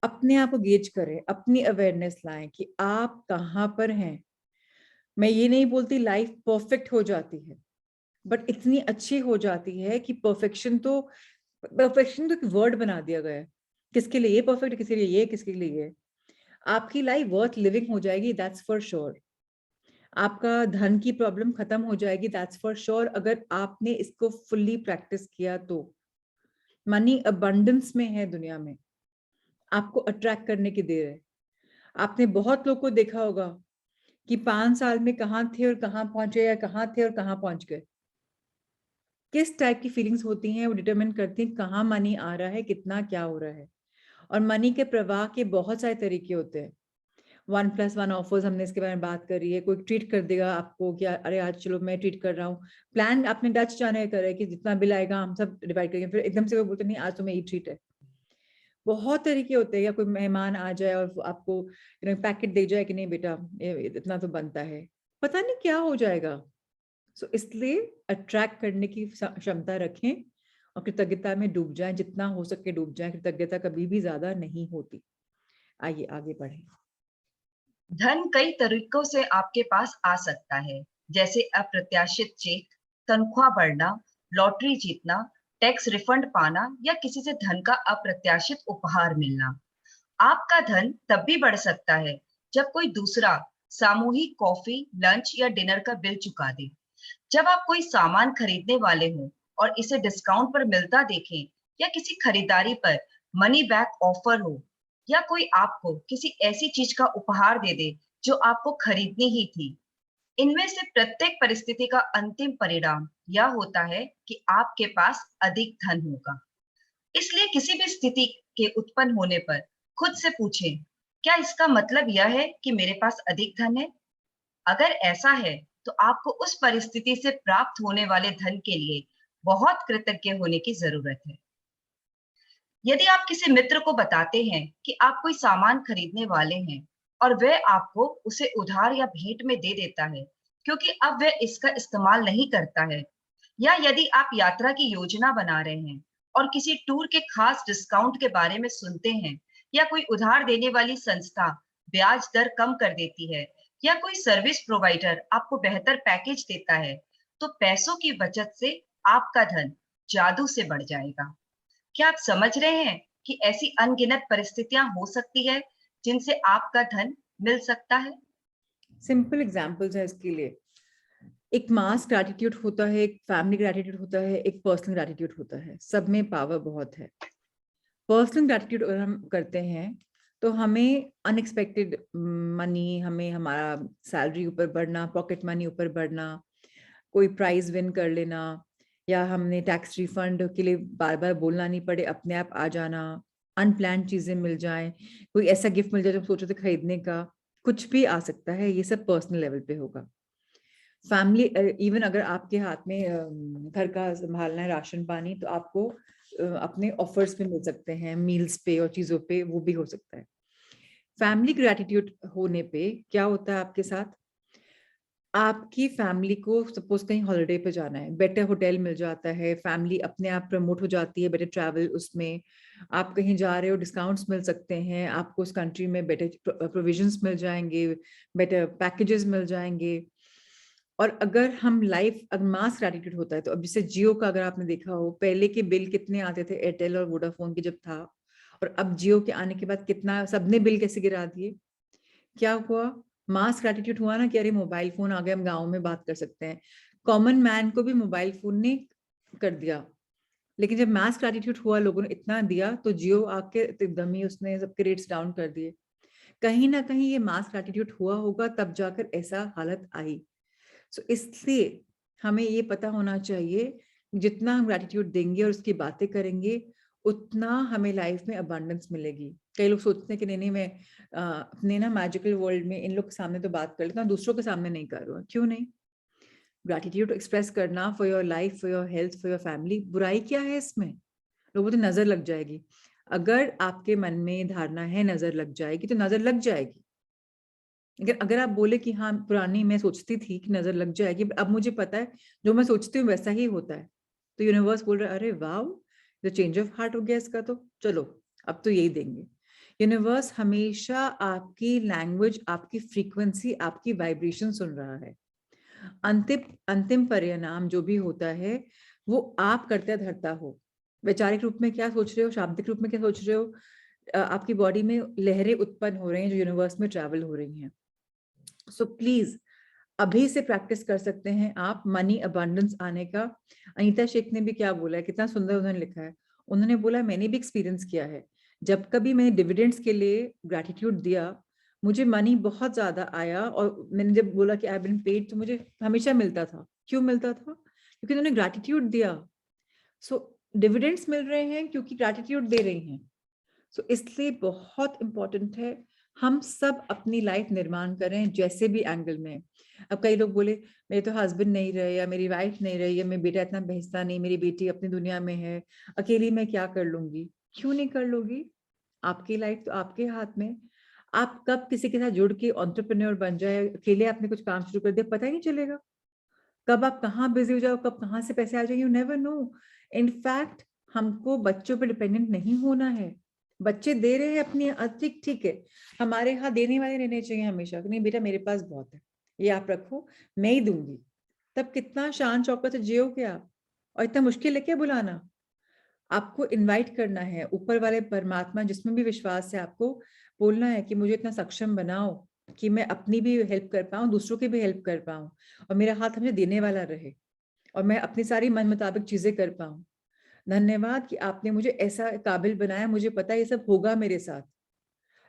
अपने आप को गेज करें, अपनी अवेयरनेस लाएं कि आप कहाँ पर हैं। मैं ये नहीं बोलती लाइफ परफेक्ट हो जाती है, बट इतनी अच्छी हो जाती है कि परफेक्शन तो एक वर्ड बना दिया गया है, किसके लिए ये परफेक्ट, किसके लिए ये, किसके लिए ये। आपकी लाइफ वर्थ लिविंग हो जाएगी, दैट्स फॉर श्योर। आपका धन की प्रॉब्लम खत्म हो जाएगी, दैट्स फॉर श्योर, अगर आपने इसको फुल्ली प्रैक्टिस किया तो। मनी अबंडेंस में है दुनिया में, आपको अट्रैक्ट करने की देर है। आपने बहुत लोग को देखा होगा कि 5 साल में कहाँ थे और कहाँ पहुंचे, या कहाँ थे और कहाँ पहुंच गए। किस टाइप की फीलिंग्स होती हैं वो डिटरमिन करती हैं कहाँ मनी आ रहा है, कितना क्या हो रहा है। और मनी के प्रवाह के बहुत सारे तरीके होते हैं। 1+1 ऑफर्स, हमने इसके बारे में बात करी है। कोई ट्रीट कर देगा आपको कि अरे आज चलो मैं ट्रीट कर रहा हूँ, प्लान आपने डच जाने का है कि जितना बिल आएगा हम सब डिवाइड करेंगे, फिर एकदम से वो बोलते नहीं आज तुम्हें ई ट्रीट है। बहुत तरीके होते हैं। या कोई मेहमान आ जाए और आपको पैकेट दे जाए कि नहीं बेटा इतना तो बनता है, पता नहीं क्या हो जाएगा। सो इसलिए अट्रैक्ट करने की क्षमता रखें और कृतज्ञता में डूब जाएं, जितना हो सके डूब जाएं। कृतज्ञता कभी भी ज्यादा नहीं होती। आइए आगे बढ़ें। धन कई तरीकों से आपके पास आ सकता है, जैसे अप्रत्याशित चेक, तनख्वाह बढ़ना, लॉटरी जीतना, टैक्स रिफंड पाना या किसी से धन का अप्रत्याशित उपहार मिलना। आपका धन तब भी बढ़ सकता है जब कोई दूसरा सामूहिक कॉफी, लंच या डिनर का बिल चुका दे। जब आप कोई सामान खरीदने वाले हों और इसे डिस्काउंट पर मिलता देखें, या किसी खरीदारी पर मनी बैक ऑफर हो, या कोई आपको किसी ऐसी चीज का उपहार दे दे जो आपको खरीदनी ही थी। इनमें से प्रत्येक परिस्थिति का अंतिम परिणाम यह होता है कि आपके पास अधिक धन होगा। इसलिए किसी भी स्थिति के उत्पन्न होने पर खुद से पूछें, क्या इसका मतलब यह है कि मेरे पास अधिक धन है? अगर ऐसा है, तो आपको उस परिस्थिति से प्राप्त होने वाले धन के लिए बहुत कृतज्ञ होने की जरूरत है। यदि आप किसी मित्र को बताते हैं कि आप कोई सामान खरीदने वाले हैं और वह आपको उसे उधार या भेंट में दे देता है, क्योंकि अब वह इसका इस्तेमाल नहीं करता है, या यदि आप यात्रा की योजना बना रहे हैं और किसी टूर के खास डिस्काउंट के बारे में सुनते हैं, या कोई उधार देने वाली संस्था ब्याज दर कम कर देती है, या कोई सर्विस प्रोवाइडर आपको बेहतर पैकेज देता है, तो पैसों की बचत से आपका धन जादू से बढ़ जाएगा। क्या आप समझ रहे हैं कि ऐसी अनगिनत परिस्थितियां हो सकती है जिनसे आपका धन मिल सकता है? सिंपल एग्जांपल्स है इसके लिए। एक मास ग्रैटिट्यूड होता है, एक फैमिली ग्रैटिट्यूड होता है, एक पर्सनल ग्रैटिट्यूड होता है। सब में पावर बहुत है। पर्सनल ग्रैटिट्यूड अगर हम करते हैं तो हमें अनएक्सपेक्टेड मनी, हमें हमारा सैलरी ऊपर बढ़ना, पॉकेट मनी ऊपर बढ़ना, कोई प्राइज विन कर लेना, या हमने टैक्स रिफंड के लिए बार बार बोलना नहीं पड़े, अपने आप आ जाना, अनप्लान्ड चीजें मिल जाएं, कोई ऐसा गिफ्ट मिल जाए जो सोचे थे खरीदने का, कुछ भी आ सकता है। ये सब पर्सनल लेवल पे होगा। फैमिली, इवन अगर आपके हाथ में घर का संभालना है, राशन पानी, तो आपको अपने ऑफर्स पे मिल सकते हैं, मील्स पे और चीजों पे, वो भी हो सकता है। फैमिली ग्रैटिट्यूड होने पे क्या होता है आपके साथ? आपकी फैमिली को सपोज कहीं हॉलिडे पे जाना है, बेटर होटल मिल जाता है, फैमिली अपने आप प्रमोट हो जाती है, बेटर ट्रैवल, उसमें आप कहीं जा रहे हो डिस्काउंट्स मिल सकते हैं, आपको उस कंट्री में बेटर प्रोविजंस मिल जाएंगे, बेटर पैकेजेस मिल जाएंगे। और अगर हम लाइफ, अगर मास ग्रैटिट्यूड होता है तो अब जैसे जियो का अगर आपने देखा हो, पहले के बिल कितने आते थे एयरटेल और वोडाफोन के जब था, और अब जियो के आने के बाद कितना सबने बिल कैसे गिरा दिए। क्या हुआ? मास ग्रैटिट्यूड हुआ ना कि अरे मोबाइल फोन आ गया, हम गाँव में बात कर सकते हैं। कॉमन मैन को भी मोबाइल फोन ने कर दिया। लेकिन जब मास ग्रैटिट्यूड हुआ, लोगों ने इतना दिया, तो जियो आके एकदम ही उसने सबके रेट्स डाउन कर दिए। कहीं ना कहीं ये मास ग्रैटिट्यूड हुआ होगा, तब जाकर ऐसा हालत आई। सो इसलिए हमें ये पता होना चाहिए, जितना हम ग्रैटिट्यूड देंगे और उसकी बातें करेंगे, उतना हमें लाइफ में अबंडेंस मिलेगी। कई लोग सोचते हैं कि नहीं नहीं, मैं अपने ना मैजिकल वर्ल्ड में इन लोग के सामने तो बात कर लेता हूँ, दूसरों के सामने नहीं कर रहा हूँ। क्यों नहीं? ग्रैटिट्यूड एक्सप्रेस करना for your life, for your health, for your family, बुराई क्या है इसमें? लोगों तो नजर लग जाएगी। अगर आपके मन में धारणा है नजर लग जाएगी, तो नजर लग जाएगी। लेकिन अगर आप बोले कि हाँ, पुरानी मैं सोचती थी कि नजर लग जाएगी, अब मुझे पता है जो मैं सोचती हूँ वैसा ही होता है, तो यूनिवर्स बोल रहा है अरे वाह, जो चेंज ऑफ हार्ट हो गया इसका, तो चलो अब तो यही देंगे। यूनिवर्स हमेशा आपकी लैंग्वेज, आपकी फ्रीक्वेंसी, आपकी वाइब्रेशन सुन रहा है। अंतिम अंतिम परिणाम जो भी होता है वो आप करते धरता हो। वैचारिक रूप में क्या सोच रहे हो, शाब्दिक रूप में क्या सोच रहे हो, आपकी बॉडी में लहरें उत्पन्न हो रही हैं जो यूनिवर्स में ट्रैवल हो रही हैं। सो प्लीज अभी से प्रैक्टिस कर सकते हैं आप मनी अबंडेंस आने का। अनीता शेख ने भी क्या बोला है, कितना सुंदर उन्होंने लिखा है। उन्होंने बोला मैंने भी एक्सपीरियंस किया है, जब कभी मैंने डिविडेंड्स के लिए ग्रैटिट्यूड दिया, मुझे मनी बहुत ज्यादा आया, और मैंने जब बोला कि आई हैव बीन पेड, तो मुझे हमेशा मिलता था। क्यों मिलता था? क्योंकि उन्होंने ग्रैटिट्यूड दिया। सो डिविडेंड्स मिल रहे हैं क्योंकि ग्रैटिट्यूड दे रही हैं। सो इसलिए बहुत इंपॉर्टेंट है हम सब अपनी लाइफ निर्माण करें जैसे भी एंगल में। अब कई लोग बोले मेरे तो हस्बैंड नहीं रहे, या मेरी वाइफ नहीं रही, या मेरा बेटा इतना भेजता नहीं, मेरी बेटी अपनी दुनिया में है, अकेली मैं क्या कर लूंगी। क्यों नहीं कर लोगी? आपकी लाइफ तो आपके हाथ में। आप कब किसी के साथ जुड़ के एंटरप्रेन्योर बन जाए, अकेले आपने कुछ काम शुरू कर दिया, पता ही नहीं चलेगा। कब आप कहाँ बिजी हो जाओ, कब कहाँ से पैसे आ जाए, यू नेवर नो। इनफैक्ट हमको बच्चों पे डिपेंडेंट नहीं होना है। बच्चे दे रहे हैं अपनी, ठीक ठीक है, हमारे यहाँ देने वाले रहने चाहिए हमेशा कि नहीं बेटा मेरे पास बहुत है, ये आप रखो, मैं ही दूंगी। तब कितना शान शौकत से जियोगे आप। और इतना मुश्किल है क्या बुलाना? आपको इनवाइट करना है ऊपर वाले परमात्मा जिसमें भी विश्वास है, आपको बोलना है कि मुझे इतना सक्षम बनाओ कि मैं अपनी भी हेल्प कर पाऊं, दूसरों की भी हेल्प कर पाऊं, और मेरा हाथ हमें देने वाला रहे, और मैं अपनी सारी मन मुताबिक चीजें कर पाऊं। धन्यवाद कि आपने मुझे ऐसा काबिल बनाया, मुझे पता है ये सब होगा मेरे साथ।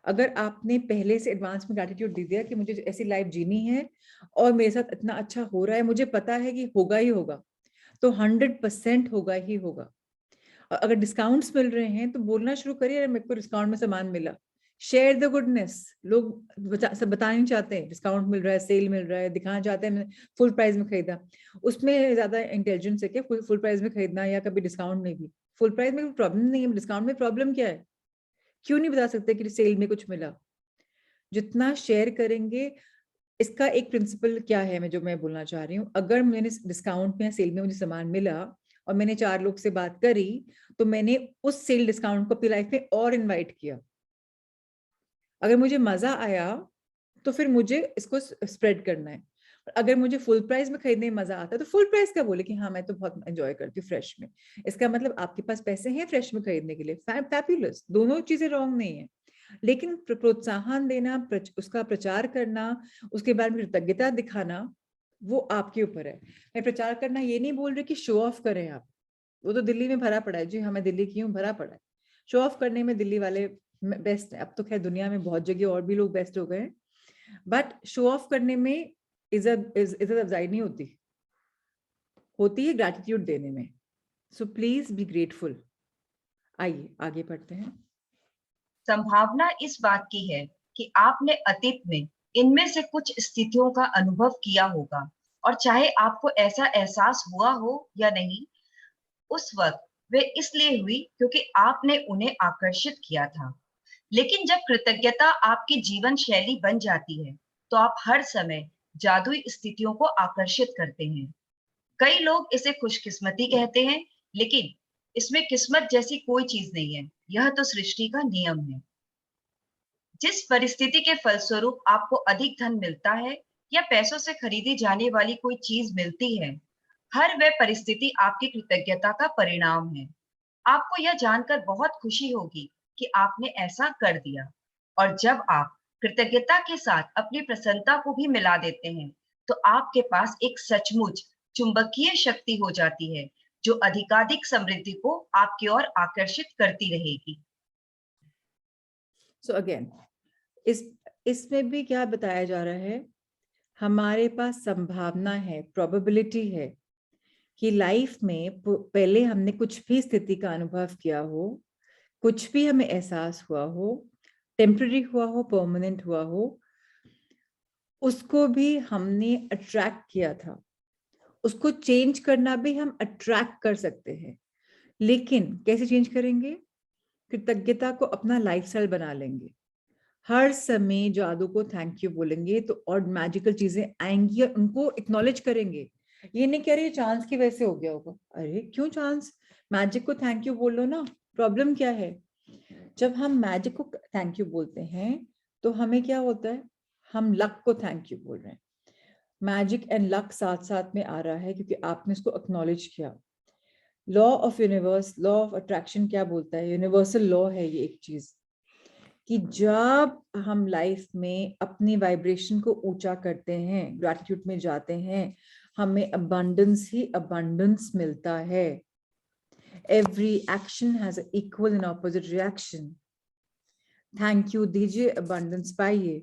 अगर आपने पहले से एडवांस में ग्रैटिट्यूड दे दिया कि मुझे ऐसी लाइफ जीनी है और मेरे साथ इतना अच्छा हो रहा है, मुझे पता है कि होगा ही होगा, तो 100% होगा ही होगा। और अगर डिस्काउंट्स मिल रहे हैं तो बोलना शुरू करिए मेरे को डिस्काउंट में सामान मिला। Share the goodness. लोग सब बताना नहीं चाहते हैं डिस्काउंट मिल रहा है, सेल मिल रहा है, दिखाना चाहते हैं फुल प्राइस में खरीदा। उसमें ज्यादा इंटेलिजेंस है क्या फुल प्राइस में खरीदना या कभी डिस्काउंट में भी? फुल प्राइस में प्रॉब्लम नहीं है, डिस्काउंट में प्रॉब्लम क्या है? क्यों नहीं बता सकते कि सेल में कुछ मिला? जितना शेयर करेंगे, इसका एक प्रिंसिपल क्या है मैं जो मैं बोलना चाह रही हूँ, अगर मैंने डिस्काउंट में या सेल में मुझे सामान मिला और मैंने 4 लोग से बात करी, तो मैंने उस सेल डिस्काउंट को अपनी लाइफ में और इनवाइट किया। अगर मुझे मजा आया तो फिर मुझे इसको स्प्रेड करना है। अगर मुझे फुल प्राइस में खरीदने में मजा आता है तो फुल प्राइस का बोले कि हाँ मैं तो बहुत एंजॉय करती हूँ फ्रेश में। इसका मतलब आपके पास पैसे हैं फ्रेश में खरीदने के लिए, फैबुलस, दोनों चीजें रॉन्ग नहीं है। लेकिन प्रोत्साहन देना, उसका प्रचार करना, उसके बारे में कृतज्ञता दिखाना, वो आपके ऊपर है। मैं प्रचार करना ये नहीं बोल रही कि शो ऑफ करें आप, वो तो दिल्ली में भरा पड़ा है जी, हमें दिल्ली की हूँ, भरा पड़ा है। शो ऑफ करने में दिल्ली वाले बेस्ट है, अब तो खैर दुनिया में बहुत जगह और भी लोग बेस्ट हो गए हैं, बट शो ऑफ करने में इज्जत अफजाई नहीं होती, होती है ग्रैटिट्यूड देने में। So please be grateful. आइए आगे बढ़ते हैं। संभावना इस बात की है कि आपने अतीत में इनमें से कुछ स्थितियों का अनुभव किया होगा, और चाहे आपको ऐसा एहसास हुआ हो या नहीं, उस वक्त वे इसलिए हुई क्योंकि आपने उन्हें आकर्षित किया था। लेकिन जब कृतज्ञता आपकी जीवन शैली बन जाती है, तो आप हर समय जादुई स्थितियों को आकर्षित करते हैं। कई लोग इसे खुशकिस्मती कहते हैं, लेकिन इसमें किस्मत जैसी कोई चीज नहीं है, यह तो सृष्टि का नियम है। जिस परिस्थिति के फलस्वरूप आपको अधिक धन मिलता है या पैसों से खरीदी जाने वाली कोई चीज मिलती है, हर वह परिस्थिति आपकी कृतज्ञता का परिणाम है। आपको यह जानकर बहुत खुशी होगी कि आपने ऐसा कर दिया। और जब आप कृतज्ञता के साथ अपनी प्रसन्नता को भी मिला देते हैं, तो आपके पास एक सचमुच चुंबकीय शक्ति हो जाती है, जो अधिकाधिक समृद्धि को आपकी ओर आकर्षित करती रहेगी। सो अगेन इसमें भी क्या बताया जा रहा है, हमारे पास संभावना है, प्रोबेबिलिटी है कि लाइफ में पहले हमने कुछ भी स्थिति का अनुभव किया हो, कुछ भी हमें एहसास हुआ हो, टेम्पररी हुआ हो, परमानेंट हुआ हो, उसको भी हमने अट्रैक्ट किया था। उसको चेंज करना भी हम अट्रैक्ट कर सकते हैं, लेकिन कैसे चेंज करेंगे? कृतज्ञता को अपना लाइफस्टाइल बना लेंगे, हर समय जादू को थैंक यू बोलेंगे तो और मैजिकल चीजें आएंगी, और उनको एक्नॉलेज करेंगे। ये नहीं कह रही चांस की वजह से हो गया होगा, अरे क्यों चांस, मैजिक को थैंक यू बोल लो ना, प्रॉब्लम क्या है? जब हम मैजिक को थैंक यू बोलते हैं तो हमें क्या होता है, हम लक को थैंक यू बोल रहे हैं। मैजिक एंड लक साथ साथ में आ रहा है क्योंकि आपने उसको एक्नॉलेज किया। Law of universe, law of attraction क्या बोलता है, यूनिवर्सल लॉ है ये एक चीज, कि जब हम लाइफ में अपनी वाइब्रेशन को ऊंचा करते हैं, ग्रैटिट्यूड में जाते हैं, हमें अबंडेंस ही अबंडेंस मिलता है। Every action has a equal and opposite reaction. Thank you दीजिए, अबंडेंस पाइए।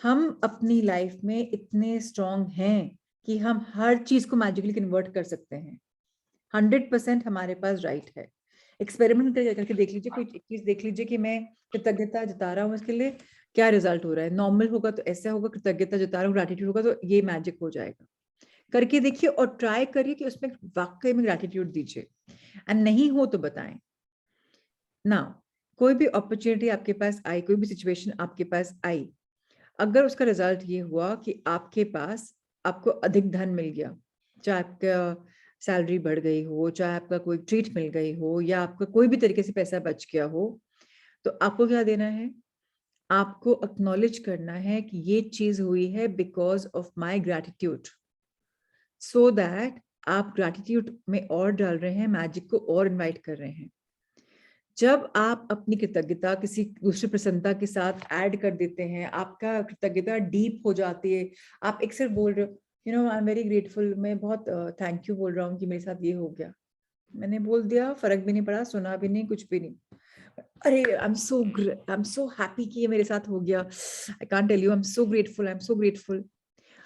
हम अपनी लाइफ में इतने स्ट्रांग हैं कि हम हर चीज को मैजिकली कन्वर्ट कर सकते हैं। 100% हमारे पास राइट है। एक्सपेरिमेंट करके देख लीजिए, कोई एक चीज देख लीजिए कि मैं कृतज्ञता जता रहा हूँ इसके लिए क्या रिजल्ट हो रहा है। नॉर्मल होगा तो ऐसा होगा, कृतज्ञता जता रहा हूँ, ग्रैटिट्यूड होगा तो ये मैजिक हो जाएगा। करके देखिए और ट्राई करिए कि उसमें वाकई में ग्रैटिट्यूड दीजिए, एंड नहीं हो तो बताएं ना। कोई भी अपॉर्चुनिटी आपके पास आई, कोई भी सिचुएशन आपके पास आई, अगर उसका रिजल्ट ये हुआ कि आपके पास आपको अधिक धन मिल गया, चाहे आपका सैलरी बढ़ गई हो, चाहे आपका कोई ट्रीट मिल गई हो, या आपका कोई भी तरीके से पैसा बच गया हो, तो आपको क्या देना है? आपको एक्नॉलेज करना है कि ये चीज हुई है because of my gratitude, so that आप ग्रैटिट्यूड में और डाल रहे हैं, मैजिक को और इनवाइट कर रहे हैं। जब आप अपनी कृतज्ञता किसी दूसरी प्रसन्नता के साथ ऐड कर देते हैं, आपका कृतज्ञता डीप हो जाती है। आप एक सिर्फ बोल रहे हो you know I am very grateful, मैं बहुत थैंक यू बोल रहा हूँ कि मेरे साथ ये हो गया, मैंने बोल दिया, फर्क भी नहीं पड़ा, सुना भी नहीं, कुछ भी नहीं। अरे आई एम सो हैप्पी कि ये मेरे साथ हो गया, I can't tell you, I am so grateful, I am so grateful.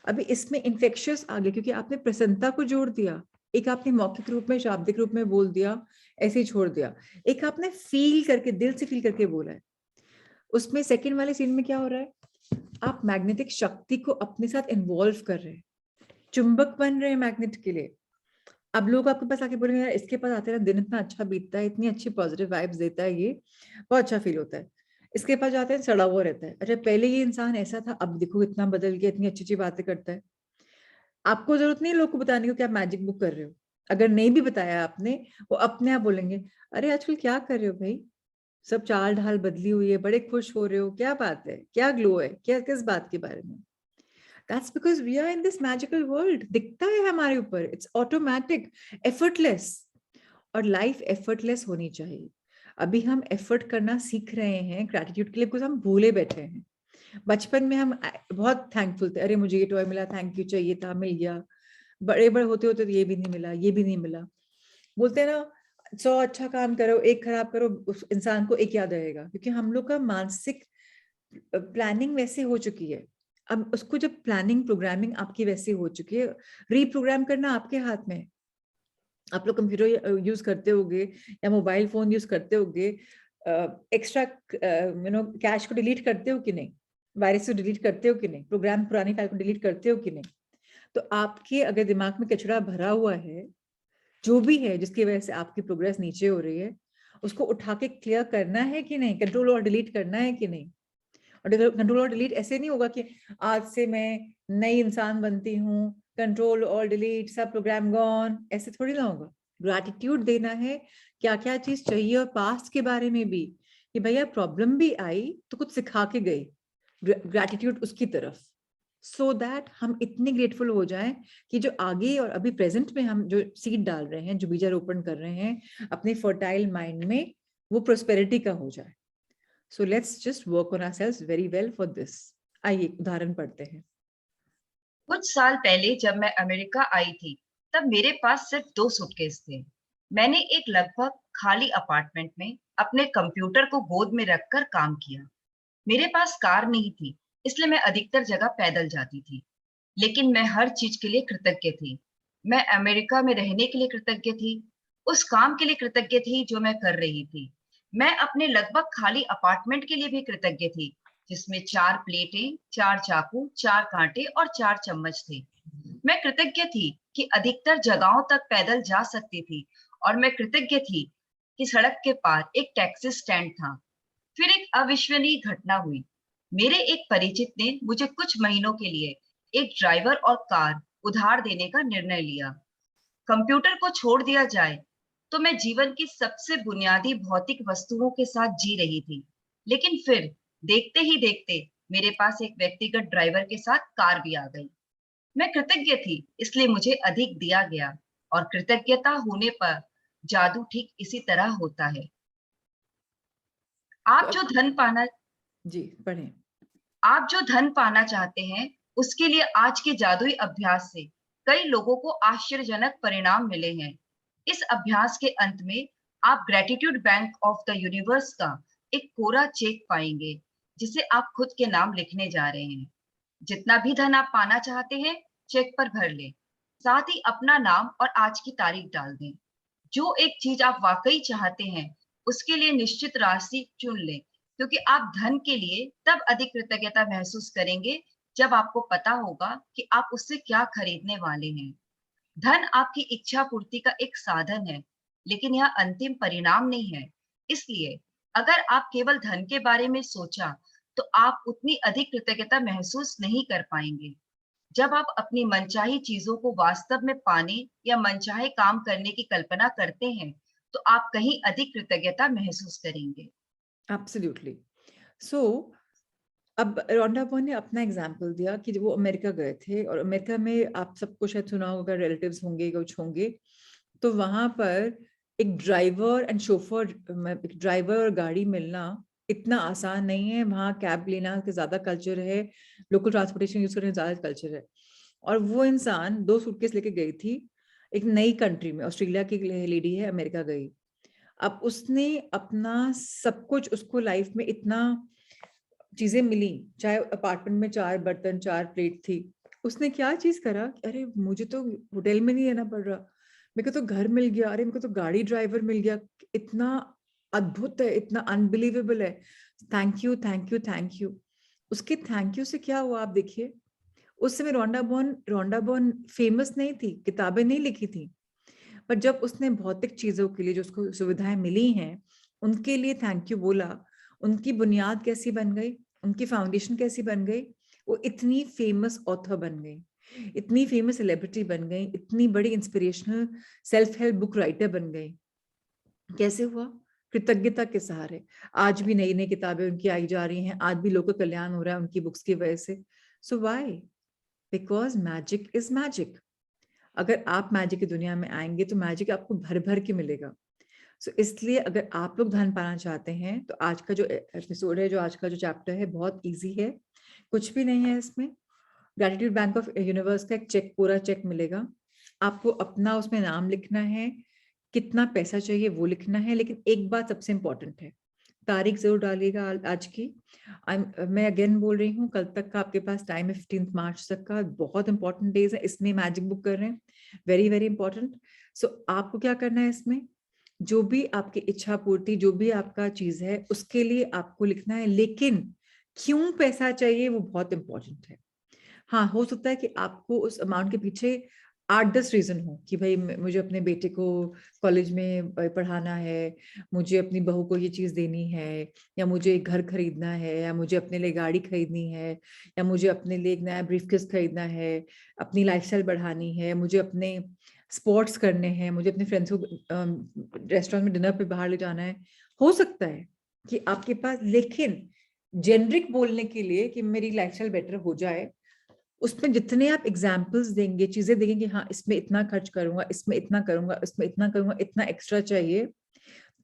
अभी इसमें इन्फेक्शियस आ गया क्योंकि आपने प्रसन्नता को जोड़ दिया। एक आपने मौखिक रूप में, शाब्दिक रूप में बोल दिया, ऐसे ही छोड़ दिया। एक आपने फील करके, दिल से फील करके बोला है। उसमें सेकंड वाले सीन में क्या हो रहा है, आप मैग्नेटिक शक्ति को अपने साथ इन्वॉल्व कर रहे हैं, चुंबक बन रहे हैं मैग्नेट के लिए। अब लोग आपके पास आके बोलेंगे यार इसके पास आते हैं दिन इतना अच्छा बीतता है, इतनी अच्छी पॉजिटिव वाइब्स देता है, ये बहुत अच्छा फील होता है। इसके पास जाते हैं सड़ा हुआ रहता है, अच्छा पहले ये इंसान ऐसा था, अब देखो इतना बदल गया, इतनी अच्छी अच्छी बातें करता है। आपको जरूरत नहीं है लोग को बताने को कि आप मैजिक बुक कर रहे हो। अगर नहीं भी बताया आपने, वो अपने आप बोलेंगे अरे आजकल क्या कर रहे हो भाई, सब चाल ढाल बदली हुई है, बड़े खुश हो रहे हो, क्या बात है, क्या ग्लो है, क्या किस बात के बारे में। That's because we are in this magical world, दिखता है हमारे ऊपर, इट्स ऑटोमेटिक, एफर्टलेस। और लाइफ एफर्टलेस होनी चाहिए। अभी हम एफर्ट करना सीख रहे हैं ग्रैटिट्यूड के लिए, बिकॉज हम भूले बैठे हैं। बचपन में हम बहुत थैंकफुल थे, अरे मुझे ये टॉय मिला, थैंक यू, चाहिए था मिल गया। बड़े बड़े होते होते तो ये भी नहीं मिला, ये भी नहीं मिला। बोलते हैं ना, 100 अच्छा काम करो, एक खराब करो, उस इंसान को एक याद रहेगा, क्योंकि हम लोग का मानसिक प्लानिंग वैसे हो चुकी है। अब उसको जब प्लानिंग प्रोग्रामिंग आपकी वैसी हो चुकी है, रीप्रोग्राम करना आपके हाथ में है। आप लोग कंप्यूटर यूज करते होगे या मोबाइल फोन यूज करते होगे, एक्स्ट्रा कैश को डिलीट करते हो कि नहीं, वायरस को डिलीट करते हो कि नहीं, प्रोग्राम पुरानी फाइल को डिलीट करते हो कि नहीं। तो आपके अगर दिमाग में कचरा भरा हुआ है, जो भी है जिसकी वजह से आपकी प्रोग्रेस नीचे हो रही है, उसको उठा के क्लियर करना है कि नहीं, कंट्रोल और डिलीट करना है कि नहीं। और कंट्रोल और डिलीट ऐसे नहीं होगा कि आज से मैं नई इंसान बनती हूँ, कंट्रोल और डिलीट सब प्रोग्राम गॉन, ऐसे थोड़ी ना होगा। ग्रैटिट्यूड देना है, क्या क्या चीज चाहिए, और पास्ट के बारे में भी कि भैया प्रॉब्लम भी आई तो कुछ सिखा के गई, ग्रैटिट्यूड उसकी तरफ, सो दैट हम इतने ग्रेटफुल हो जाएं कि जो आगे और अभी प्रेजेंट में हम जो सीड डाल रहे हैं, जो बीजारोपण कर रहे हैं अपने फर्टाइल माइंड में, वो प्रोस्पेरिटी का हो जाए। So let's just work on ourselves very well for this. आइए उदाहरण पढ़ते हैं। कुछ साल पहले जब मैं अमेरिका आई थी, तब मेरे पास सिर्फ 2 सूटकेस थे। मैंने एक लगभग खाली अपार्टमेंट में अपने कंप्यूटर को गोद में रखकर काम किया। मेरे पास कार नहीं थी, इसलिए मैं अधिकतर जगह पैदल जाती थी। लेकिन मैं हर चीज के लिए कृतज्ञ थी। मैं अमेरिका में रहने के लिए कृतज्ञ थी, उस काम के लिए कृतज्ञ थी जो मैं कर रही थी। मैं अपने लगभग खाली अपार्टमेंट के लिए भी कृतज्ञ थी, जिसमें 4 प्लेटें, 4 चाकू, 4 कांटे और 4 चम्मच थे। मैं कृतज्ञ थी कि अधिकतर जगहों तक पैदल जा सकती थी, और मैं कृतज्ञ थी कि सड़क के पार एक टैक्सी स्टैंड था। फिर एक अविश्वसनीय घटना हुई। मेरे एक परिचित ने मुझे कुछ महीनों के लिए एक ड्राइवर और कार उधार देने का निर्णय लिया। कंप्यूटर को छोड़ दिया जाए तो मैं जीवन की सबसे बुनियादी भौतिक वस्तुओं के साथ जी रही थी। लेकिन फिर देखते ही देखते मेरे पास एक व्यक्तिगत ड्राइवर के साथ कार भी आ गई। मैं कृतज्ञ थी, इसलिए मुझे अधिक दिया गया, और कृतज्ञता होने पर जादू ठीक इसी तरह होता है। तो आप जो अब धन पाना जी पढ़ें। आप जो धन पाना चाहते हैं, उसके लिए आज के जादुई अभ्यास से कई लोगों को आश्चर्यजनक परिणाम मिले हैं। इस अभ्यास के अंत में आप gratitude bank of the universe का एक कोरा चेक पाएंगे, जिसे आप खुद के नाम लिखने जा रहे हैं। जितना भी धन आप पाना चाहते हैं, चेक पर भर लें। साथ ही अपना नाम और आज की तारीख डाल दें। जो एक चीज आप वाकई चाहते हैं, उसके लिए निश्चित राशि चुन लें, क्योंकि आप धन के लिए तब अधिक कृतज्ञता महसूस करेंगे जब आपको पता होगा कि आप उससे क्या खरीदने वाले हैं। धन आपकी इच्छा पूर्ति का एक साधन है, लेकिन यह अंतिम परिणाम नहीं है। इसलिए अगर आप केवल धन के बारे में सोचा, तो आप उतनी अधिक कृतज्ञता महसूस नहीं कर पाएंगे। जब आप अपनी मनचाही चीजों को वास्तव में पाने या मनचाहे काम करने की कल्पना करते हैं, तो आप कहीं अधिक कृतज्ञता महसूस करेंगे। एब्सोल्युटली। सो अब रोंडा बॉर्न ने अपना एग्जाम्पल दिया कि वो अमेरिका गए थे, और अमेरिका में आप सबको शायद सुना होगा, रिलेटिव्स होंगे कुछ होंगे, तो वहां पर एक ड्राइवर एंड शोफर, एक ड्राइवर और गाड़ी मिलना इतना आसान नहीं है। वहाँ कैब लेना के ज्यादा कल्चर है, लोकल ट्रांसपोर्टेशन यूज करने ज्यादा कल्चर है। और वो इंसान 2 सूटकेस लेके गई थी, एक नई कंट्री में, ऑस्ट्रेलिया की लेडी है, अमेरिका गई। अब उसने अपना सब कुछ, उसको लाइफ में इतना चीजें मिली, चाहे अपार्टमेंट में 4 बर्तन 4 प्लेट थी, उसने क्या चीज करा, अरे मुझे तो होटल में नहीं रहना पड़ रहा, मेरे को तो घर मिल गया, अरे मेरे को तो गाड़ी ड्राइवर मिल गया, इतना अद्भुत है, इतना अनबिलीवेबल है, thank you thank you thank you. उसके थैंक यू से क्या हुआ आप देखिए। उस समय रोंडा बॉर्न फेमस नहीं थी, किताबें नहीं लिखी थी, पर जब उसने भौतिक चीजों के लिए जो उसको सुविधाएं मिली हैं उनके लिए थैंक यू बोला, उनकी बुनियाद कैसी बन गई, उनकी फाउंडेशन कैसी बन गई, वो इतनी फेमस ऑथर बन गई, इतनी फेमस सेलिब्रिटी बन गई, इतनी बड़ी inspirational self help book writer बन गई। कैसे हुआ? कृतज्ञता के सहारे। आज भी नई नई किताबें उनकी आई जा रही हैं, आज भी लोगों का कल्याण हो रहा है उनकी बुक्स की वजह से। So why? Because magic is magic. अगर आप मैजिक की दुनिया में आएंगे तो मैजिक आपको भर भर के मिलेगा। सो इसलिए अगर आप लोग धन पाना चाहते हैं तो आज का जो एपिसोड है, जो आज का जो चैप्टर है, बहुत इजी है, कुछ भी नहीं है इसमें। ग्रेटिट्यूड बैंक ऑफ यूनिवर्स का एक चेक, पूरा चेक मिलेगा आपको। अपना उसमें नाम लिखना है, कितना पैसा चाहिए वो लिखना है, लेकिन एक बात सबसे इंपॉर्टेंट है, तारीख जरूर डालिएगा आज की। मैं अगेन बोल रही हूँ, कल तक का आपके पास टाइम है, 15 मार्च तक का। बहुत इंपॉर्टेंट डेज है, इसमें मैजिक बुक कर रहे हैं, वेरी वेरी इंपॉर्टेंट। सो आपको क्या करना है इसमें, जो भी आपकी इच्छा पूर्ति, जो भी आपका चीज है उसके लिए आपको लिखना है, लेकिन क्यों पैसा चाहिए वो बहुत इंपॉर्टेंट है। हाँ, हो सकता है कि आपको उस अमाउंट के पीछे 8-10 रीजन हो कि भाई मुझे अपने बेटे को कॉलेज में पढ़ाना है, मुझे अपनी बहू को ये चीज देनी है, या मुझे एक घर खरीदना है, या मुझे अपने लिए गाड़ी खरीदनी है, या मुझे अपने लिए एक नया ब्रीफकेस खरीदना है, अपनी लाइफस्टाइल बढ़ानी है, मुझे अपने स्पोर्ट्स करने हैं, मुझे अपने फ्रेंड्स को रेस्टोरेंट में डिनर पे बाहर ले जाना है। हो सकता है कि आपके पास, लेकिन जेनरिक बोलने के लिए कि मेरी लाइफस्टाइल बेटर हो जाए, उसमें जितने आप एग्जाम्पल्स देंगे, चीजें देंगे कि हाँ इसमें इतना खर्च करूंगा, इसमें इतना करूंगा, इसमें इतना करूंगा, इतना एक्स्ट्रा चाहिए,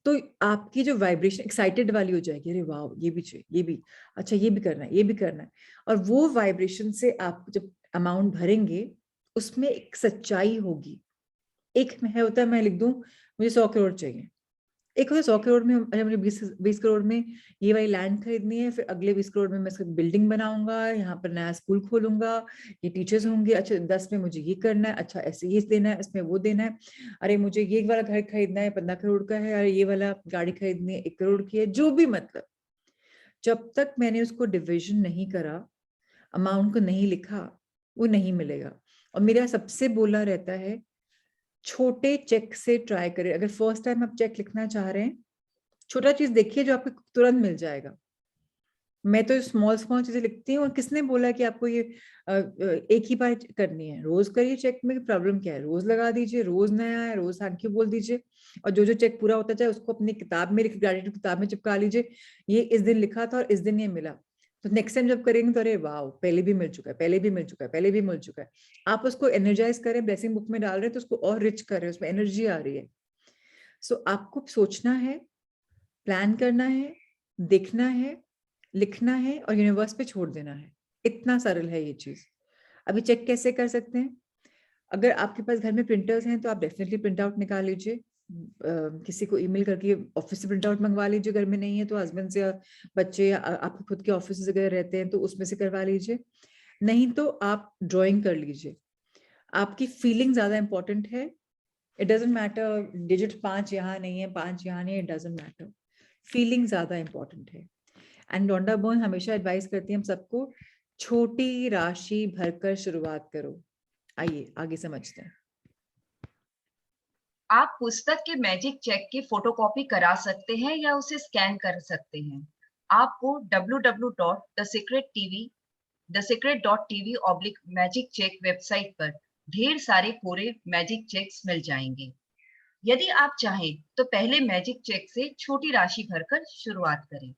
तो आपकी जो वाइब्रेशन एक्साइटेड वाली हो जाएगी, अरे वाह ये भी चाहिए, ये भी अच्छा, ये भी करना है, ये भी करना है। और वो वाइब्रेशन से आप जब अमाउंट भरेंगे उसमें एक सच्चाई होगी। एक है होता है मैं लिख दूं मुझे 100 करोड़ चाहिए, एक होता 100 करोड़ में अच्छा मुझे 20 करोड़ में ये वाली लैंड खरीदनी है, फिर अगले 20 करोड़ में मैं इसकी बिल्डिंग बनाऊंगा, यहाँ पर नया स्कूल खोलूंगा, ये टीचर्स होंगे, अच्छा 10 में मुझे ये करना है, अच्छा ऐसे ये देना है, इसमें वो देना है, अरे मुझे ये वाला घर खरीदना है 15 करोड़ का है, अरे ये वाला गाड़ी खरीदनी है 1 करोड़ की है, जो भी मतलब। जब तक मैंने उसको डिविजन नहीं करा, अमाउंट को नहीं लिखा, वो नहीं मिलेगा। और मेरा सबसे बोला रहता है छोटे चेक से ट्राई करें। अगर फर्स्ट टाइम आप चेक लिखना चाह रहे हैं, छोटा चीज देखिए जो आपको तुरंत मिल जाएगा। मैं तो स्मॉल स्मॉल चीजें लिखती हूँ। और किसने बोला कि आपको ये एक ही बार करनी है? रोज करिए चेक में, प्रॉब्लम क्या है? रोज लगा दीजिए, रोज नया है, रोज थैंक यू बोल दीजिए। और जो जो चेक पूरा होता जाए उसको अपनी किताब में, ग्रेटिट्यूड किताब में चिपका लीजिए, ये इस दिन लिखा था और इस दिन ये मिला। तो नेक्स्ट टाइम जब करेंगे तो अरे वाह पहले भी मिल चुका है, पहले भी मिल चुका है, पहले भी मिल चुका है। आप उसको एनर्जाइज करें, ब्लेसिंग बुक में डाल रहे हैं तो उसको और रिच कर रहे हैं, उसमें एनर्जी आ रही है। सो आपको सोचना है, प्लान करना है, देखना है, लिखना है और यूनिवर्स पे छोड़ देना है। इतना सरल है ये चीज। अभी चेक कैसे कर सकते हैं? अगर आपके पास घर में प्रिंटर्स हैं तो आप डेफिनेटली प्रिंट आउट निकाल लीजिए, किसी को ईमेल करके ऑफिस से प्रिंट आउट मंगवा लीजिए। घर में नहीं है तो हस्बैंड से या बच्चे या आपके खुद के ऑफिस अगर रहते हैं तो उसमें से करवा लीजिए। नहीं तो आप ड्राइंग कर लीजिए। आपकी फीलिंग ज्यादा इंपॉर्टेंट है। इट डजेंट मैटर डिजिट 5 यहाँ नहीं है, 5 यहाँ नहीं है, इट डजेंट मैटर। फीलिंग ज्यादा इंपॉर्टेंट है। एंड रोंडा बर्न हमेशा एडवाइस करती है हम सबको, छोटी राशि भरकर शुरुआत करो। आइए आगे समझते हैं। आप पुस्तक के मैजिक चेक की फोटोकॉपी करा सकते हैं या उसे स्कैन कर सकते हैं। आपको www.thesecret.tv/magic check वेबसाइट पर ढेर सारे कोरे मैजिक चेक्स मिल जाएंगे। यदि आप चाहें तो पहले मैजिक चेक से छोटी राशि भरकर शुरुआत करें।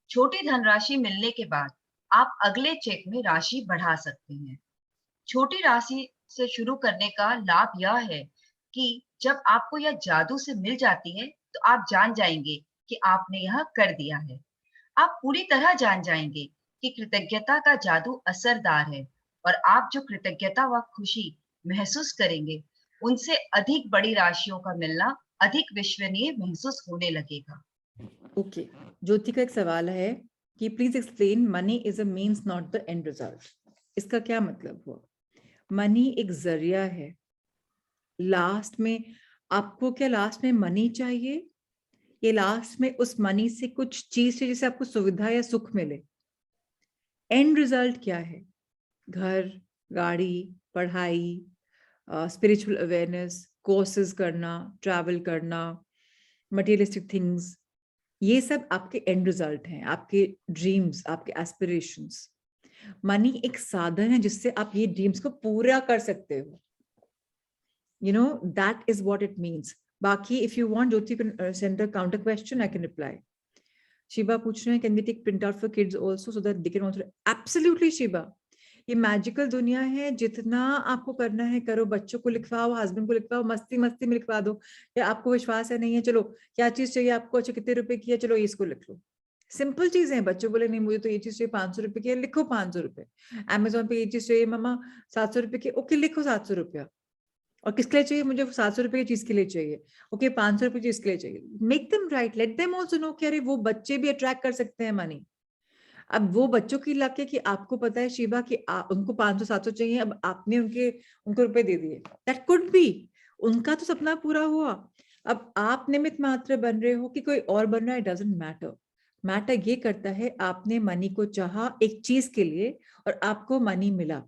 छोटी धनराशि मिलने के बाद आप अगले चेक में राशि बढ़ा सकते हैं। छोटी राशि से शुरू करने का लाभ यह है कि जब आपको यह जादू से मिल जाती है तो आप जान जाएंगे कि आपने यह कर दिया है। आप पूरी तरह जान जाएंगे कि कृतज्ञता का जादू असरदार है और आप जो कृतज्ञता व खुशी महसूस करेंगे उनसे अधिक बड़ी राशियों का मिलना अधिक विश्वसनीय महसूस होने लगेगा। ओके, ज्योति का एक सवाल है कि please explain money is a means not the end result. इसका क्या मतलब हुआ? मनी एक जरिया है। लास्ट में आपको क्या लास्ट में मनी चाहिए? ये लास्ट में उस मनी से कुछ चीज है जिससे आपको सुविधा या सुख मिले। एंड रिजल्ट क्या है? घर, गाड़ी, पढ़ाई, स्पिरिचुअल अवेयरनेस, कोर्सेज करना, ट्रैवल करना, मटेरियलिस्टिक थिंग्स, ये सब आपके एंड रिजल्ट हैं, आपके ड्रीम्स, आपके एस्पिरेशंस। मनी एक साधन है जिससे आप ये ड्रीम्स को पूरा कर सकते हो। You know, that is what it means. बाकी if you want, Jyoti can send a counter question, I can reply. Shiba पूछ रहे हैं, can we take print out for kids also so that they can also? Absolutely Shiba, ये मैजिकल दुनिया है, जितना आपको करना है करो, बच्चों को लिखवाओ, हस्बैंड को लिखवाओ, मस्ती मस्ती में लिखवा दो। या आपको विश्वास है नहीं है, चलो क्या चीज चाहिए आपको, अच्छा कितने रुपए की है, चलो इसको लिख लो। सिंपल चीज है। बच्चों बोले नहीं मुझे तो ये चीज चाहिए 500 रुपए की है, लिखो 500 रुपए। अमेजोन पे ये चीज चाहिए मम्मा 700 रुपए की, ओके लिखो 700 रुपया। और किसके लिए चाहिए, मुझे 700 रुपए की चीज के लिए चाहिए, ओके 500 रुपए की चीज के लिए चाहिए। Make them right, let them also know कि अरे वो बच्चे भी अट्रैक्ट कर सकते हैं मनी। अब वो बच्चों की लक है कि आपको पता है शिवा कि उनको 500-700 चाहिए, अब आपने उनको रुपए दे दिए, दैट कुड बी, उनका तो सपना पूरा हुआ। अब आप निमित्त मात्र बन रहे हो कि कोई और बन रहा है, डजंट मैटर। मैटर ये करता है आपने मनी को चाहा एक चीज के लिए और आपको मनी मिला।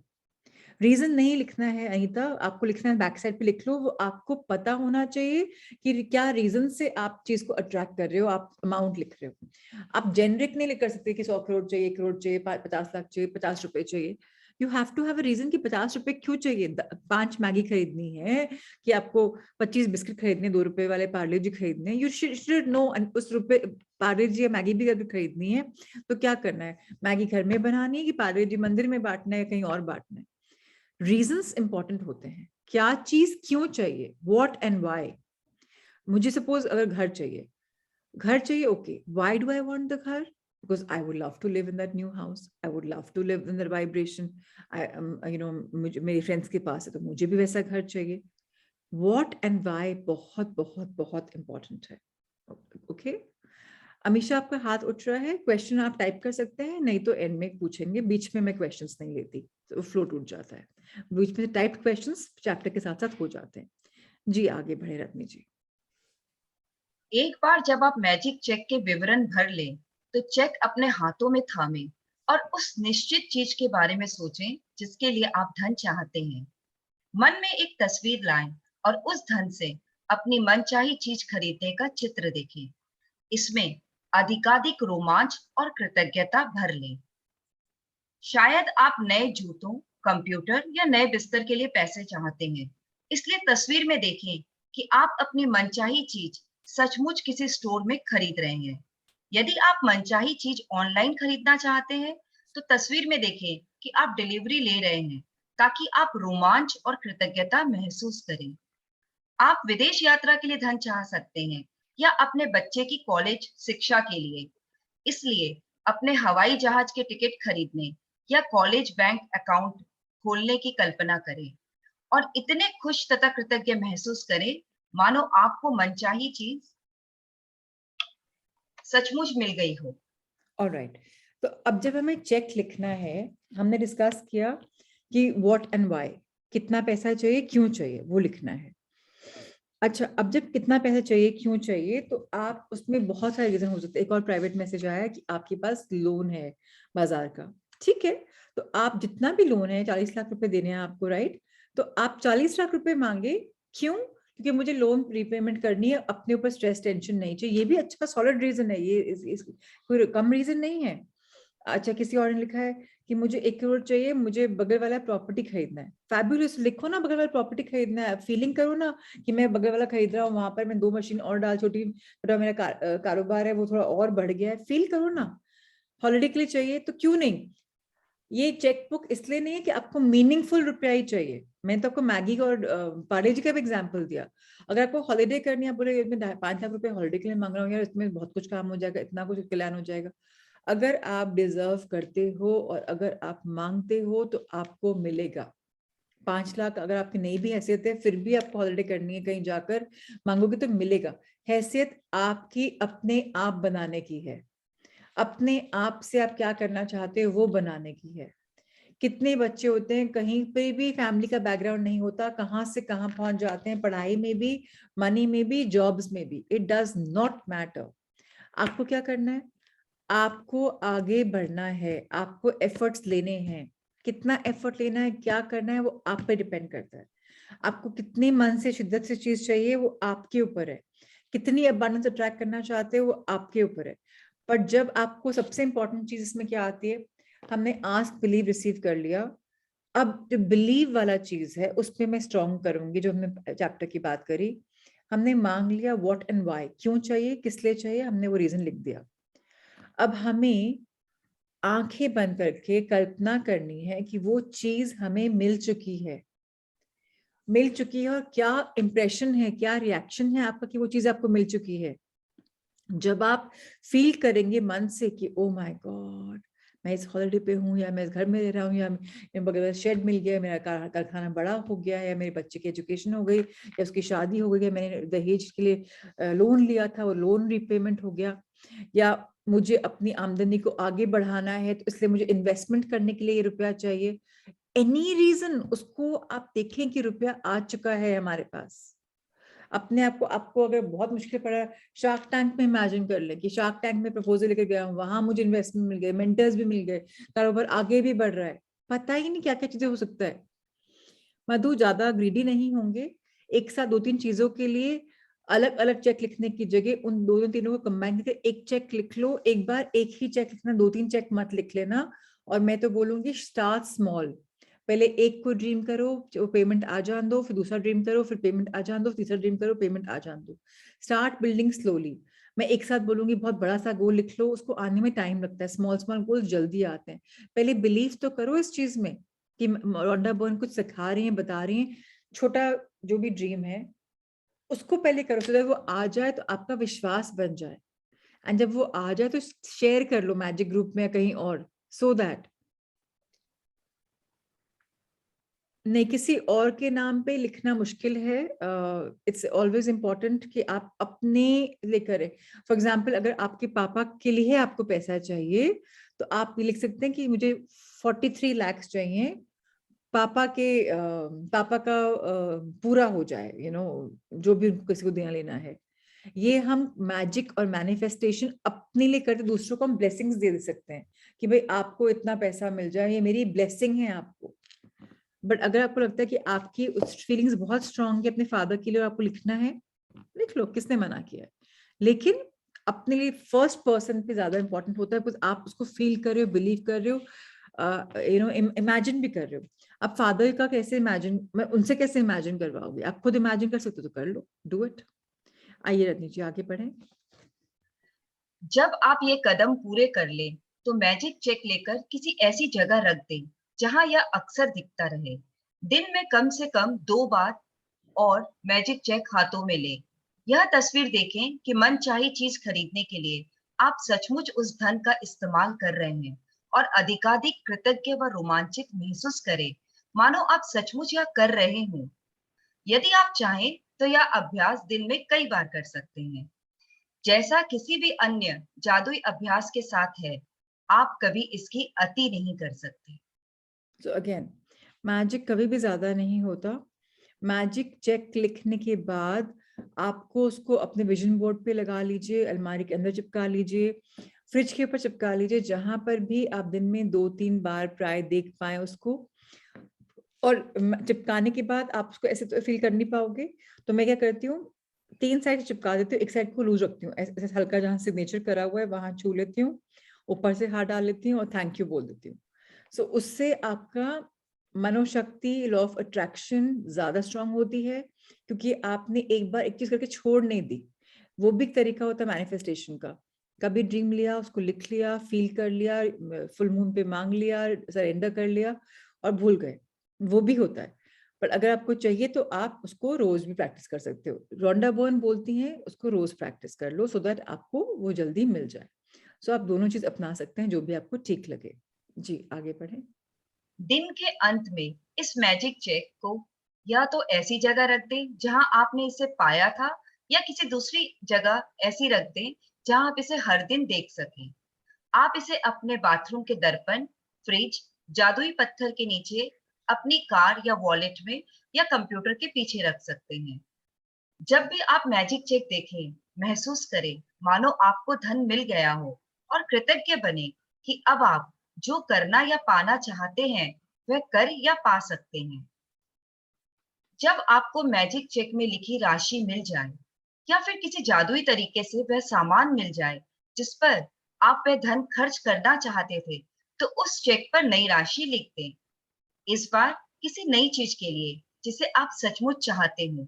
रीजन नहीं लिखना है अनीता, आपको लिखना है बैक साइड पे लिख लो, वो आपको पता होना चाहिए कि क्या रीजन से आप चीज को अट्रैक्ट कर रहे हो, आप अमाउंट लिख रहे हो। आप जेनरिक नहीं लिख कर सकते कि 100 करोड़ चाहिए, 1 करोड़ चाहिए, 50 लाख चाहिए, 50 रुपए चाहिए। You have to have a reason कि 50 रुपए क्यों चाहिए। 5 मैगी खरीदनी है कि आपको 25 बिस्किट खरीदने, 2 रुपए वाले पार्ले जी खरीदने, यू शुड नो। उस रुपए पार्ले जी या मैगी भी अगर खरीदनी है तो क्या करना है, मैगी घर में बनानी है कि पार्ले जी मंदिर में बांटना है, कहीं और बांटना है। रीजंस इंपॉर्टेंट होते हैं, क्या चीज क्यों चाहिए, व्हाट एंड व्हाई। मुझे सपोज अगर घर चाहिए, okay why do I want the घर, because I would love to live in that new house, I would love to live in that vibration, I you know मुझे मेरे फ्रेंड्स के पास है तो मुझे भी वैसा घर चाहिए। व्हाट एंड व्हाई बहुत बहुत बहुत इंपॉर्टेंट है। ओके अमीशा, आपका हाथ उठ रहा है, क्वेश्चन आप टाइप कर सकते हैं, नहीं तो एंड में पूछेंगे, बीच में मैं क्वेश्चंस नहीं लेती तो फ्लो टूट जाता है। बीच में टाइप क्वेश्चंस चैप्टर के साथ साथ हो जाते हैं। जी आगे बढ़े रत्नी जी। एक बार जब आप मैजिक चेक के विवरण भर लें, तो चेक अपने हाथों में थामें और उस निश्चित चीज के बारे में सोचें जिसके लिए आप धन चाहते हैं। मन में एक तस्वीर लाएं और उस धन से अपनी मनचाही चीज खरीदने का चित्र देखें। इसमें अधिकाधिक रोमांच और कृतज्ञता भर लें। शायद आप नए जूतों, कंप्यूटर या नए बिस्तर के लिए पैसे चाहते हैं, इसलिए तस्वीर में देखें कि आप अपनी मनचाही चीज सचमुच किसी स्टोर में खरीद रहे हैं। यदि आप मनचाही चीज ऑनलाइन खरीदना चाहते हैं, तो तस्वीर में देखें कि आप डिलीवरी ले रहे हैं, ताकि आप रोमांच और कृतज्ञता महसूस करें। आप विदेश यात्रा के लिए धन चाह सकते हैं या अपने बच्चे की कॉलेज शिक्षा के लिए, इसलिए अपने हवाई जहाज के टिकट खरीदने या कॉलेज बैंक अकाउंट खोलने की कल्पना करें और इतने खुश तथा कृतज्ञ महसूस करें मानो आपको मनचाही चीज सचमुच मिल गई हो। ऑलराइट, तो अब जब हमें चेक लिखना है, हमने डिस्कस किया कि व्हाट एंड व्हाई, कितना पैसा चाहिए, क्यों चाहिए, वो लिखना है। अच्छा, अब जब कितना पैसा चाहिए, क्यों चाहिए, तो आप उसमें बहुत सारे रीजन हो सकते हैं। एक और प्राइवेट मैसेज आया कि आपके पास लोन है बाजार का, ठीक है, तो आप जितना भी लोन है 40 लाख रुपए देने हैं आपको, राइट, तो आप 40 लाख रुपए मांगे, क्यों, क्योंकि मुझे लोन प्रीपेमेंट करनी है, अपने ऊपर स्ट्रेस टेंशन नहीं चाहिए। ये भी अच्छा सॉलिड रीजन है, ये कोई कम रीजन नहीं है। अच्छा, किसी और ने लिखा है कि मुझे 1 करोड़ चाहिए, मुझे बगल वाला प्रॉपर्टी खरीदना है। फैबुलस, लिखो ना बगल वाला प्रॉपर्टी खरीदना है, फीलिंग करो ना कि मैं बगल वाला खरीद रहा हूँ, वहां पर मैं 2 मशीन और डाल, छोटा मेरा कारोबार है वो थोड़ा और बढ़ गया है, फील करो ना। हॉलिडे के लिए चाहिए तो क्यों नहीं। ये चेकबुक इसलिए नहीं है कि आपको मीनिंगफुल रुपया ही चाहिए। मैंने तो आपको मैगी का और पार्ले जी का भी एग्जाम्पल दिया। अगर आपको हॉलिडे करनी है, बोले 5 लाख रुपए हॉलिडे के लिए मांग रहा हूँ यार, इसमें बहुत कुछ काम हो जाएगा, इतना कुछ प्लान हो जाएगा। अगर आप डिजर्व करते हो और अगर आप मांगते हो तो आपको मिलेगा। 5 लाख अगर आपकी नहीं भी हैसियत है, फिर भी आपको हॉलिडे करनी है, कहीं जाकर मांगोगे तो मिलेगा। हैसियत आपकी अपने आप बनाने की है, अपने आप से आप क्या करना चाहते हो वो बनाने की है। कितने बच्चे होते हैं, कहीं पे भी फैमिली का बैकग्राउंड नहीं होता, कहाँ से कहाँ पहुंच जाते हैं, पढ़ाई में भी, मनी में भी, जॉब्स में भी, इट डज नॉट मैटर। आपको क्या करना है, आपको आगे बढ़ना है, आपको एफर्ट्स लेने हैं। कितना एफर्ट लेना है, क्या करना है, वो आप पे डिपेंड करता है। आपको कितने मन से शिद्दत से चीज चाहिए वो आपके ऊपर है, कितनी अबांडेंस अट्रैक्ट करना चाहते हो वो आपके ऊपर है। पर जब आपको सबसे इंपॉर्टेंट चीज इसमें क्या आती है, हमने आस्क बिलीव रिसीव कर लिया, अब जो बिलीव वाला चीज है उस पर मैं स्ट्रॉन्ग करूंगी, जो हमने चैप्टर की बात करी। हमने मांग लिया व्हाट एंड व्हाई, क्यों चाहिए, किस लिए चाहिए, हमने वो रीजन लिख दिया। अब हमें आंखें बंद करके कल्पना करनी है कि वो चीज हमें मिल चुकी है, मिल चुकी है, और क्या इंप्रेशन है, क्या रिएक्शन है आपका कि वो चीज आपको मिल चुकी है। जब आप फील करेंगे मन से कि ओ माय गॉड, मैं इस हॉलिडे पे हूँ, या मैं इस घर में रह रहा हूँ, या बगैर शेड मिल गया, मेरा कारखाना बड़ा हो गया, या मेरे बच्चे की एजुकेशन हो गई, या उसकी शादी हो गई, या मैंने दहेज के लिए लोन लिया था वो लोन रिपेमेंट हो गया, या मुझे अपनी आमदनी को आगे बढ़ाना है तो इसलिए मुझे इन्वेस्टमेंट करने के लिए ये रुपया चाहिए। एनी रीजन, उसको आप देखें कि रुपया आ चुका है हमारे पास। अपने आप को, आपको अगर बहुत मुश्किल पड़ा, शार्क टैंक में इमेजिन कर ले कि शार्क टैंक में प्रपोजल लेकर गया हूँ, वहां मुझे इन्वेस्टमेंट मिल गए, मेंटर्स भी मिल गए, कारोबार आगे भी बढ़ रहा है, पता ही नहीं क्या क्या चीजें हो सकता है। मधु, ज्यादा ग्रीडी नहीं होंगे, एक साथ दो तीन चीजों के लिए अलग अलग चेक लिखने की जगह उन दो तीनों को कंबाइन करके एक चेक लिख लो। एक बार एक ही चेक लिखना, दो तीन चेक मत लिख लेना। और मैं तो बोलूंगी स्टार्ट स्मॉल, पहले एक को ड्रीम करो, जो पेमेंट आ जान दो, फिर दूसरा ड्रीम करो, फिर पेमेंट आ जान दो, तीसरा ड्रीम करो, पेमेंट आ जान दो। Start building slowly. मैं एक साथ बोलूंगी बहुत बड़ा सा गोल लिख लो, उसको आने में टाइम लगता है, स्मॉल स्मॉल गोल जल्दी आते हैं। पहले बिलीव तो करो इस चीज में कि रोंडा बर्न कुछ सिखा रही हैं, बता रही हैं। छोटा जो भी ड्रीम है उसको पहले करो, so that वो आ जाए तो आपका विश्वास बन जाए। एंड जब वो आ जाए तो शेयर कर लो मैजिक ग्रुप में या कहीं और, सो दैट नहीं, किसी और के नाम पे लिखना मुश्किल है। इट्स ऑलवेज इम्पोर्टेंट कि आप अपने लिए करें। फॉर एग्जाम्पल, अगर आपके पापा के लिए आपको पैसा चाहिए तो आप लिख सकते हैं कि मुझे 43 लाख चाहिए, पापा के पापा का पूरा हो जाए, जो भी किसी को देना लेना है। ये हम मैजिक और मैनिफेस्टेशन अपने लिए करते, दूसरों को हम ब्लेसिंग्स दे सकते हैं कि भाई आपको इतना पैसा मिल जाए, ये मेरी ब्लेसिंग है आपको। बट अगर आपको लगता है कि आपकी उस फीलिंग्स बहुत स्ट्रांग है अपने फादर के लिए और आपको लिखना है, लिख लो, किसने मना किया है। लेकिन अपने लिए फर्स्ट पर्सन पे ज्यादा इंपॉर्टेंट होता है, बिकॉज आप उसको फील कर रहे हो, बिलीव कर रहे हो, इमेजिन भी कर रहे हो। अब फादर का कैसे इमेजिन, मैं उनसे कैसे इमेजिन करवाओगे, आप खुद इमेजिन कर सकते हो तो कर लो, डू इट। आइए रत्नी जी आगे बढ़े। जब आप ये कदम पूरे कर ले तो मैजिक चेक लेकर किसी ऐसी जगह रख दे जहां यह अक्सर दिखता रहे। दिन में कम से कम 2 बार और मैजिक चेक हाथों में ले। यह तस्वीर देखें कि मनचाही चीज खरीदने के लिए आप सचमुच उस धन का इस्तेमाल कर रहे हैं और अधिकाधिक कृतज्ञ व रोमांचित महसूस करें, मानो आप सचमुच यह कर रहे हों। यदि आप चाहें तो यह अभ्यास दिन में कई बार कर सकते हैं, जैसा किसी भी अन्य जादुई अभ्यास के साथ है। आप कभी इसकी अति नहीं कर सकते। सो अगेन, मैजिक कभी भी ज्यादा नहीं होता। मैजिक चेक लिखने के बाद आपको उसको अपने विजन बोर्ड पे लगा लीजिए, अलमारी के अंदर चिपका लीजिए, फ्रिज के ऊपर चिपका लीजिए, जहां पर भी आप दिन में 2-3 बार प्राय देख पाए उसको। और चिपकाने के बाद आप उसको ऐसे तो फील कर नहीं पाओगे, तो मैं क्या करती हूँ, 3 साइड चिपका देती हूँ, एक साइड को लूज रखती हूँ, ऐसे हल्का जहां सिग्नेचर करा हुआ है वहां छू लेती हूँ, ऊपर से हाथ डाल लेती हूँ और थैंक यू बोल देती हूँ। सो उससे आपका मनोशक्ति, लॉ ऑफ अट्रैक्शन ज्यादा स्ट्रांग होती है, क्योंकि आपने एक बार एक चीज करके छोड़ नहीं दी। वो भी एक तरीका होता है मैनिफेस्टेशन का। कभी ड्रीम लिया, उसको लिख लिया, फील कर लिया, फुल मून पे मांग लिया, सरेंडर कर लिया और भूल गए, वो भी होता है। पर अगर आपको चाहिए तो आप उसको रोज भी प्रैक्टिस कर सकते हो। रोंडा बर्न बोलती हैं उसको रोज प्रैक्टिस कर लो, सो दैट आपको वो जल्दी मिल जाए। सो आप दोनों चीज अपना सकते हैं, जो भी आपको ठीक लगे। जी आगे बढ़े। दिन के अंत में इस मैजिक चेक को या तो ऐसी जगह रख दें जहां आपने इसे पाया था, या किसी दूसरी जगह ऐसी रख दें जहां आप इसे हर दिन देख सकें। आप इसे अपने बाथरूम के दर्पण, फ्रिज, जादुई पत्थर के नीचे, अपनी कार या वॉलेट में, या कंप्यूटर के पीछे रख सकते हैं। जब भी आप मैजिक चेक देखें, महसूस करें मानो आपको धन मिल गया हो, और कृतज्ञ बने कि अब आप जो करना या पाना चाहते हैं वह कर या पा सकते हैं। जब आपको मैजिक चेक में लिखी राशि मिल जाए या फिर किसी जादुई तरीके से वह सामान मिल जाए जिस पर आप वह धन खर्च करना चाहते थे, तो उस चेक पर नई राशि लिख दें। इस बार किसी नई चीज के लिए जिसे आप सचमुच चाहते हो।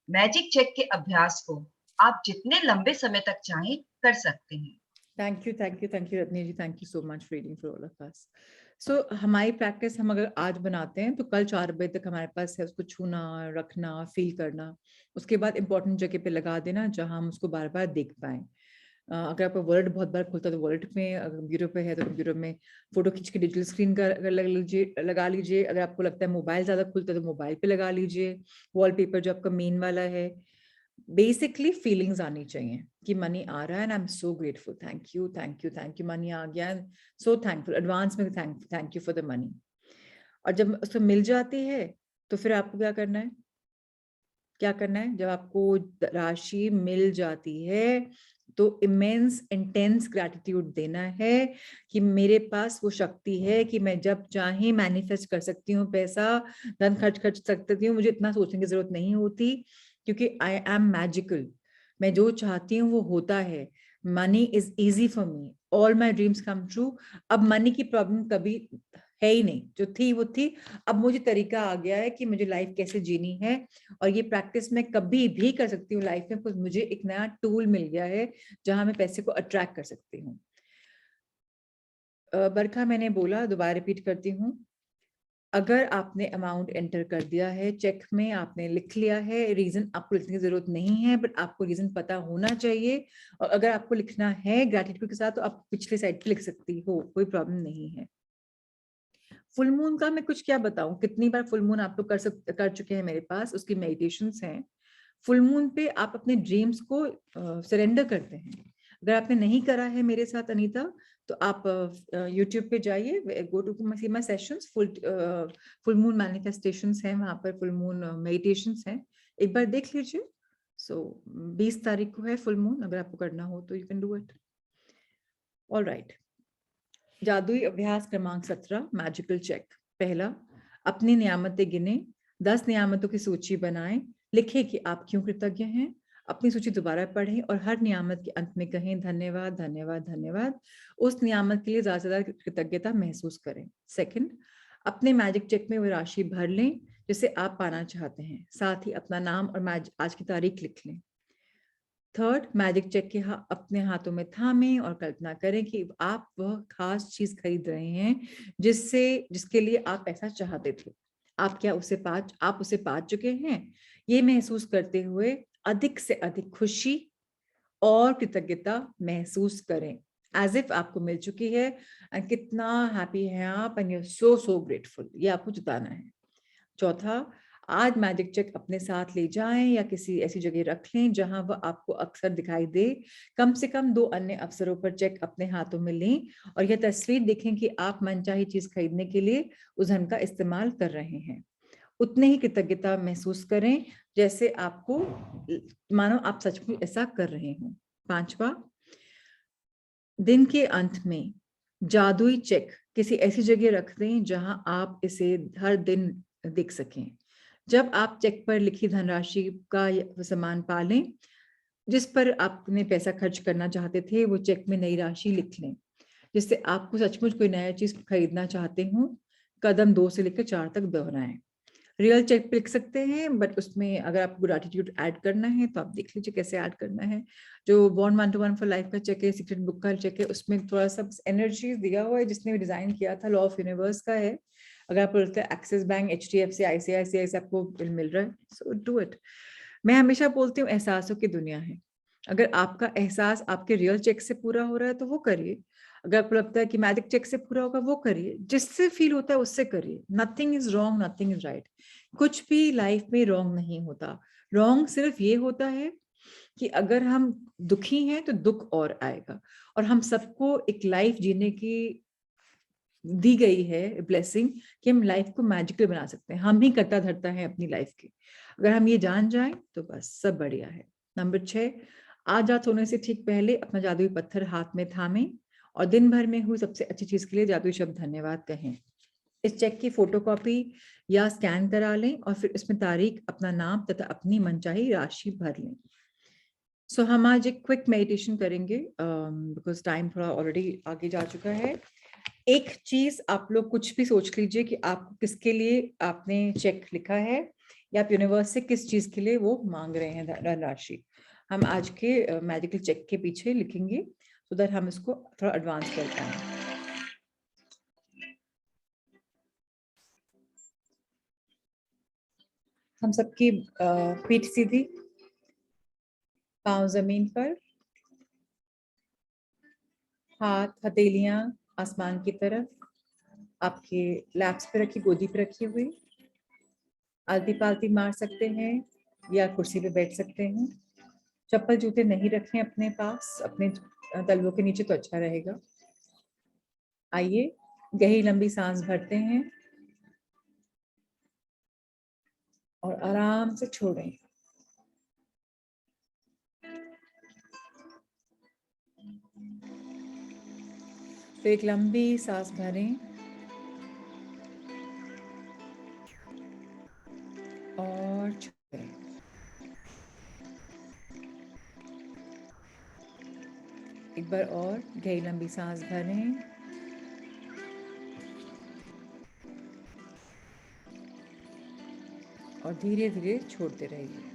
मैजिक चेक के अभ्यास को आप जितने लंबे समय तक चाहें कर सकते हैं। Thank you Ratni ji, thank you so much for reading for all of us. So हमारी प्रैक्टिस हम अगर आज बनाते हैं तो कल 4 बजे तक हमारे पास है उसको छूना, रखना, फील करना। उसके बाद इंपॉर्टेंट जगह पे लगा देना जहां हम उसको बार बार देख पाए। अगर आपका वर्ड बहुत बार खुलता है तो वर्ड में, अगर कंप्यूटर पे है तो कंप्यूटर में फोटो खींच के डिजिटल स्क्रीन का लगा लीजिए। अगर आपको लगता है मोबाइल ज्यादा खुलता है तो मोबाइल पे लगा लीजिए। वॉलपेपर जो आपका मेन वाला है। बेसिकली फीलिंग्स आनी चाहिए कि मनी आ रहा है and I am so grateful, thank you money आ गया, सो थैंकफुल, एडवांस में thank you for the money. और जब उसको मिल जाती है तो फिर आपको क्या करना है, जब आपको राशि मिल जाती है तो इमेंस इंटेंस ग्रैटिट्यूड देना है कि मेरे पास वो शक्ति है कि मैं जब चाहे मैनिफेस्ट कर सकती हूँ पैसा, धन खर्च सकती हूँ, मुझे इतना सोचने की जरूरत नहीं होती क्योंकि आई एम मैजिकल। मैं जो चाहती हूँ वो होता है। Money is easy for me, all my dreams come true. अब मनी की प्रॉब्लम कभी है ही नहीं, जो थी वो थी। अब मुझे तरीका आ गया है कि मुझे लाइफ कैसे जीनी है और ये प्रैक्टिस मैं कभी भी कर सकती हूँ लाइफ में, कुछ मुझे एक नया टूल मिल गया है जहां मैं पैसे को अट्रैक्ट कर सकती हूँ। बरखा, मैंने बोला, दोबारा रिपीट करती हूँ, अगर आपने अमाउंट एंटर कर दिया है चेक में, आपने लिख लिया है, रीजन आपको लिखने की जरूरत नहीं है बट आपको रीजन पता होना चाहिए। और अगर आपको लिखना है ग्रैटिट्यूड के साथ तो आप पिछले साइड पे लिख सकती हो, कोई प्रॉब्लम नहीं है। फुल मून का मैं कुछ क्या बताऊं, कितनी बार फुल मून आप लोग कर चुके हैं मेरे पास, उसकी मेडिटेशंस हैं। फुल मून पे आप अपने ड्रीम्स को सरेंडर करते हैं। अगर आपने नहीं करा है मेरे साथ अनीता, तो आप यूट्यूब पे जाइए, go to my sessions, full moon manifestations हैं वहां पर, फुल मून मेडिटेशंस हैं, एक बार देख लीजिए। सो 20 तारीख को है फुल मून, अगर आपको करना हो तो you can do it. All right, जादुई अभ्यास क्रमांक 17, मैजिकल चेक। पहला, अपनी नियामतें गिने, 10 नियामतों की सूची बनाएं, लिखें कि आप क्यों कृतज्ञ हैं। अपनी सूची दोबारा पढ़ें और हर नियामत के अंत में कहें धन्यवाद धन्यवाद धन्यवाद। उस नियामत के लिए ज्यादा से ज्यादा कृतज्ञता महसूस करें। सेकंड, अपने मैजिक चेक में वो राशि भर लें जिसे आप पाना चाहते हैं, साथ ही अपना नाम और आज की तारीख लिख लें। थर्ड, मैजिक चेक के अपने हाथों में थामें और कल्पना करें कि आप वह खास चीज खरीद रहे हैं जिसके लिए आप पैसा चाहते थे। आप उसे पा चुके हैं। ये महसूस करते हुए अधिक से अधिक खुशी और कृतज्ञता महसूस करें, एज इफ आपको मिल चुकी है। कितना हैप्पी है आप and you are so so grateful, ये आपको जताना है। चौथा, आज मैजिक चेक अपने साथ ले जाएं या किसी ऐसी जगह रख लें जहां वह आपको अक्सर दिखाई दे। कम से कम 2 अन्य अवसरों पर चेक अपने हाथों में लें और यह तस्वीर देखें कि आप मनचाही चीज खरीदने के लिए उस धन का इस्तेमाल कर रहे हैं। उतने ही कृतज्ञता महसूस करें जैसे आपको मानो आप सचमुच ऐसा कर रहे हो। पांचवा, दिन के अंत में जादुई चेक किसी ऐसी जगह रख दें जहां आप इसे हर दिन देख सकें। जब आप चेक पर लिखी धनराशि का सामान पा लें जिस पर आपने पैसा खर्च करना चाहते थे, वो चेक में नई राशि लिख लें जिससे आपको सचमुच कोई नया चीज खरीदना चाहते हो। कदम 2 से लेकर 4 तक दोहराएं। रियल चेक पे लिख सकते हैं बट उसमें अगर आपको ग्रैटिट्यूड ऐड करना है तो आप देख लीजिए कैसे ऐड करना है। जो बॉन्ड 1-to-1 फॉर लाइफ का चेक है, सीक्रेट बुक का चेक है, उसमें थोड़ा सा एनर्जी दिया हुआ है, जिसने डिजाइन किया था लॉ ऑफ यूनिवर्स का है। अगर आपको लगता है एक्सिस बैंक, HDFC, ICICI से आपको बिल मिल रहा है, सो डू इट। मैं हमेशा बोलती हूँ एहसासों की दुनिया है। अगर आपका एहसास आपके रियल चेक से पूरा हो रहा है तो वो करिए। अगर आपको लगता है कि मैजिक चेक से पूरा होगा, वो करिए। जिससे फील होता है उससे करिए। Nothing is wrong, nothing is right. कुछ भी लाइफ में रॉन्ग नहीं होता। रॉन्ग सिर्फ ये होता है कि अगर हम दुखी हैं तो दुख और आएगा। और हम सबको एक लाइफ जीने की दी गई है ब्लेसिंग कि हम लाइफ को मैजिकल बना सकते हैं। हम ही करता धरता है अपनी लाइफ की। अगर हम ये जान जाएं तो बस सब बढ़िया है। नंबर 6, आज रात सोने से ठीक पहले अपना जादुई पत्थर हाथ में थामें और दिन भर में हुई सबसे अच्छी चीज के लिए जादुई शब्द धन्यवाद कहें। इस चेक की फोटोकॉपी या स्कैन करा लें और फिर इसमें तारीख, अपना नाम तथा अपनी मनचाही राशि भर लें। सो हम आज एक क्विक मेडिटेशन करेंगे बिकॉज टाइम थोड़ा ऑलरेडी आगे जा चुका है। एक चीज आप लोग कुछ भी सोच लीजिए कि आप किसके लिए आपने चेक लिखा है या आप यूनिवर्स से किस चीज के लिए वो मांग रहे हैं धनराशि। हम आज के मैजिकल चेक के पीछे लिखेंगे सो दैट हम इसको थोड़ा एडवांस कर पाए। हम सबकी पीठ सीधी, पांव जमीन पर, हाथ हथेलियां आसमान की तरफ, आपके लैप्स पे रखी, गोदी पे रखी हुई। आलती पालती मार सकते हैं या कुर्सी पे बैठ सकते हैं। चप्पल जूते नहीं रखें अपने पास, अपने तलवों के नीचे तो अच्छा रहेगा। आइए गहरी लंबी सांस भरते हैं और आराम से छोड़ें। फिर एक लंबी सांस भरें और छोड़ें। एक बार और गहरी लंबी सांस भरें और धीरे धीरे छोड़ते रहिए।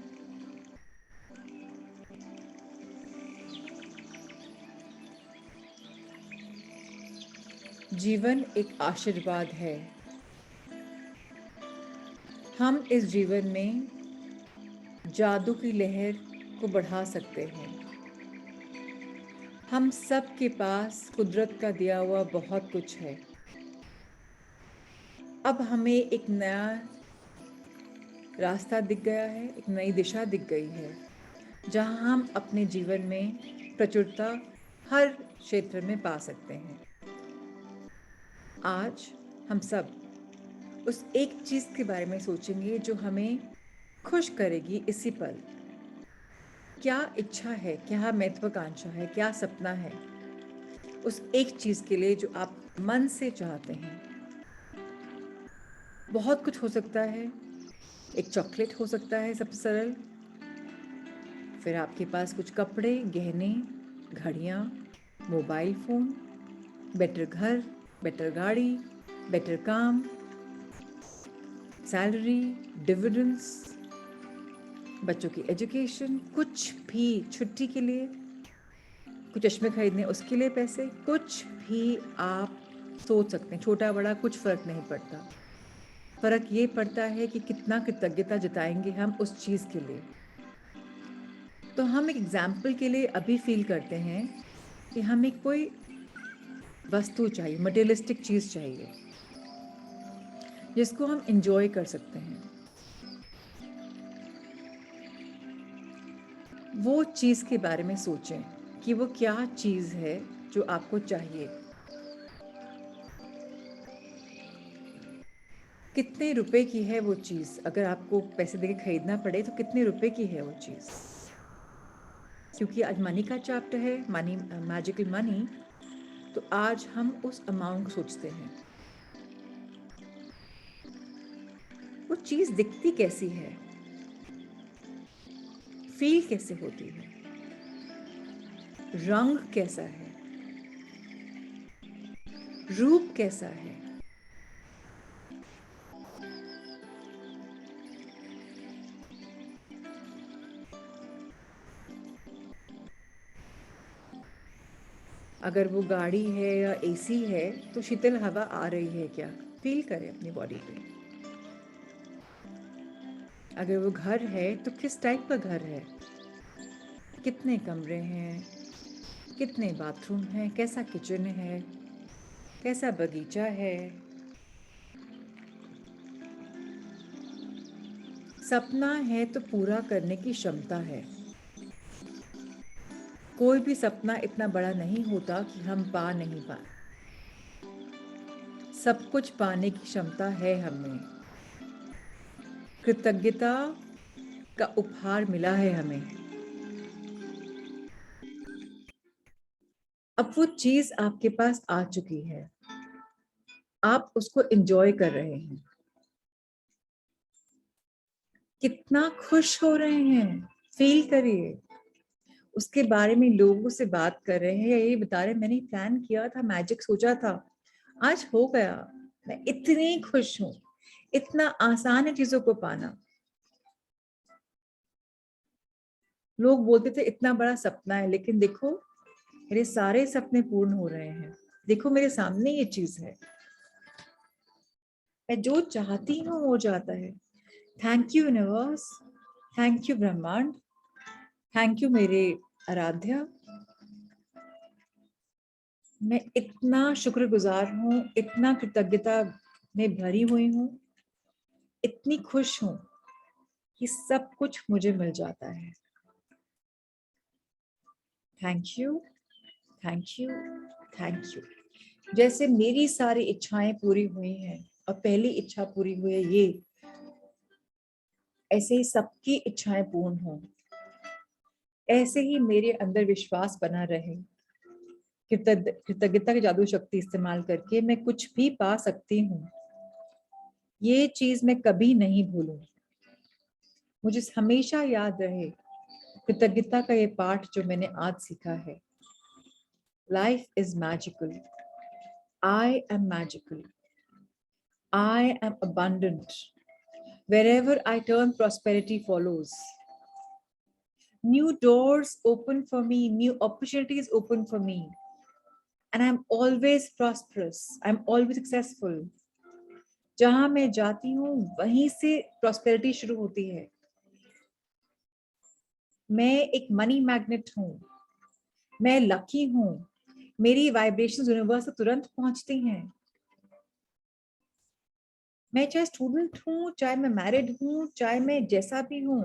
जीवन एक आशीर्वाद है। हम इस जीवन में जादू की लहर को बढ़ा सकते हैं। हम सब के पास कुदरत का दिया हुआ बहुत कुछ है। अब हमें एक नया रास्ता दिख गया है, एक नई दिशा दिख गई है, जहां हम अपने जीवन में प्रचुरता हर क्षेत्र में पा सकते हैं। आज हम सब उस एक चीज के बारे में सोचेंगे जो हमें खुश करेगी इसी पल। क्या इच्छा है, क्या महत्वाकांक्षा है, क्या सपना है उस एक चीज के लिए जो आप मन से चाहते हैं। बहुत कुछ हो सकता है। एक चॉकलेट हो सकता है सबसे सरल, फिर आपके पास कुछ कपड़े, गहने, घड़ियाँ, मोबाइल फोन, बेटर घर, बेटर गाड़ी, बेटर काम, सैलरी, डिविडेंड्स, बच्चों की एजुकेशन, कुछ भी, छुट्टी के लिए, कुछ चश्मे खरीदने उसके लिए पैसे, कुछ भी आप सोच सकते हैं। छोटा बड़ा कुछ फर्क नहीं पड़ता। फर्क ये पड़ता है कि कितना कृतज्ञता जताएंगे हम उस चीज़ के लिए। तो हम एक एग्जाम्पल के लिए अभी फील करते हैं कि हमें कोई वस्तु चाहिए, मटेरियलिस्टिक चीज़ चाहिए जिसको हम इंजॉय कर सकते हैं। वो चीज़ के बारे में सोचें कि वो क्या चीज़ है जो आपको चाहिए। कितने रुपए की है वो चीज़? अगर आपको पैसे देके खरीदना पड़े तो कितने रुपए की है वो चीज़? क्योंकि आज मनी का चैप्टर है, मनी, मैजिकल मनी, तो आज हम उस अमाउंट को सोचते हैं। वो चीज़ दिखती कैसी है, फील कैसे होती है, रंग कैसा है, रूप कैसा है। अगर वो गाड़ी है या एसी है तो शीतल हवा आ रही है क्या, फील करें अपनी बॉडी पे। अगर वो घर है तो किस टाइप का घर है, कितने कमरे हैं, कितने बाथरूम हैं, कैसा किचन है, कैसा बगीचा है। सपना है तो पूरा करने की क्षमता है। कोई भी सपना इतना बड़ा नहीं होता कि हम पा नहीं पाए। सब कुछ पाने की क्षमता है हमें। कृतज्ञता का उपहार मिला है हमें। अब वो चीज आपके पास आ चुकी है। आप उसको एंजॉय कर रहे हैं, कितना खुश हो रहे हैं, फील करिए। उसके बारे में लोगों से बात कर रहे हैं, ये बता रहे हैं मैंने प्लान किया था, मैजिक सोचा था, आज हो गया, मैं इतनी खुश हूं। इतना आसान है चीजों को पाना। लोग बोलते थे इतना बड़ा सपना है, लेकिन देखो मेरे सारे सपने पूर्ण हो रहे हैं। देखो मेरे सामने ये चीज है, मैं जो चाहती हूँ हो जाता है। Thank you universe, thank you ब्रह्मांड, थैंक यू मेरे आराध्या। मैं इतना शुक्रगुजार हूँ, इतना कृतज्ञता में भरी हुई हूँ, इतनी खुश हूँ कि सब कुछ मुझे मिल जाता है। Thank you, thank you, thank you. जैसे मेरी सारी इच्छाएं पूरी हुई हैं और पहली इच्छा पूरी हुई है ये, ऐसे ही सबकी इच्छाएं पूर्ण हों। ऐसे ही मेरे अंदर विश्वास बना रहे। कृतज्ञता की जादू शक्ति इस्तेमाल करके मैं कुछ भी पा सकती हूँ, ये चीज मैं कभी नहीं भूलूं। मुझे हमेशा याद रहे कृतज्ञता का ये पाठ जो मैंने आज सीखा है। Life is magical, I am magical, I am abundant, wherever I turn prosperity follows. New doors open for me, new opportunities open for me, and I'm always prosperous, I'm always successful. जहां मैं जाती हूँ वहीं से प्रॉस्पेरिटी शुरू होती है। मैं एक मनी मैग्नेट हूँ, मैं लकी हूँ, मेरी वाइब्रेशंस यूनिवर्स तक तुरंत पहुंचती हैं। मैं चाहे स्टूडेंट हूँ, चाहे मैं मैरिड हूँ, चाहे मैं जैसा भी हूँ,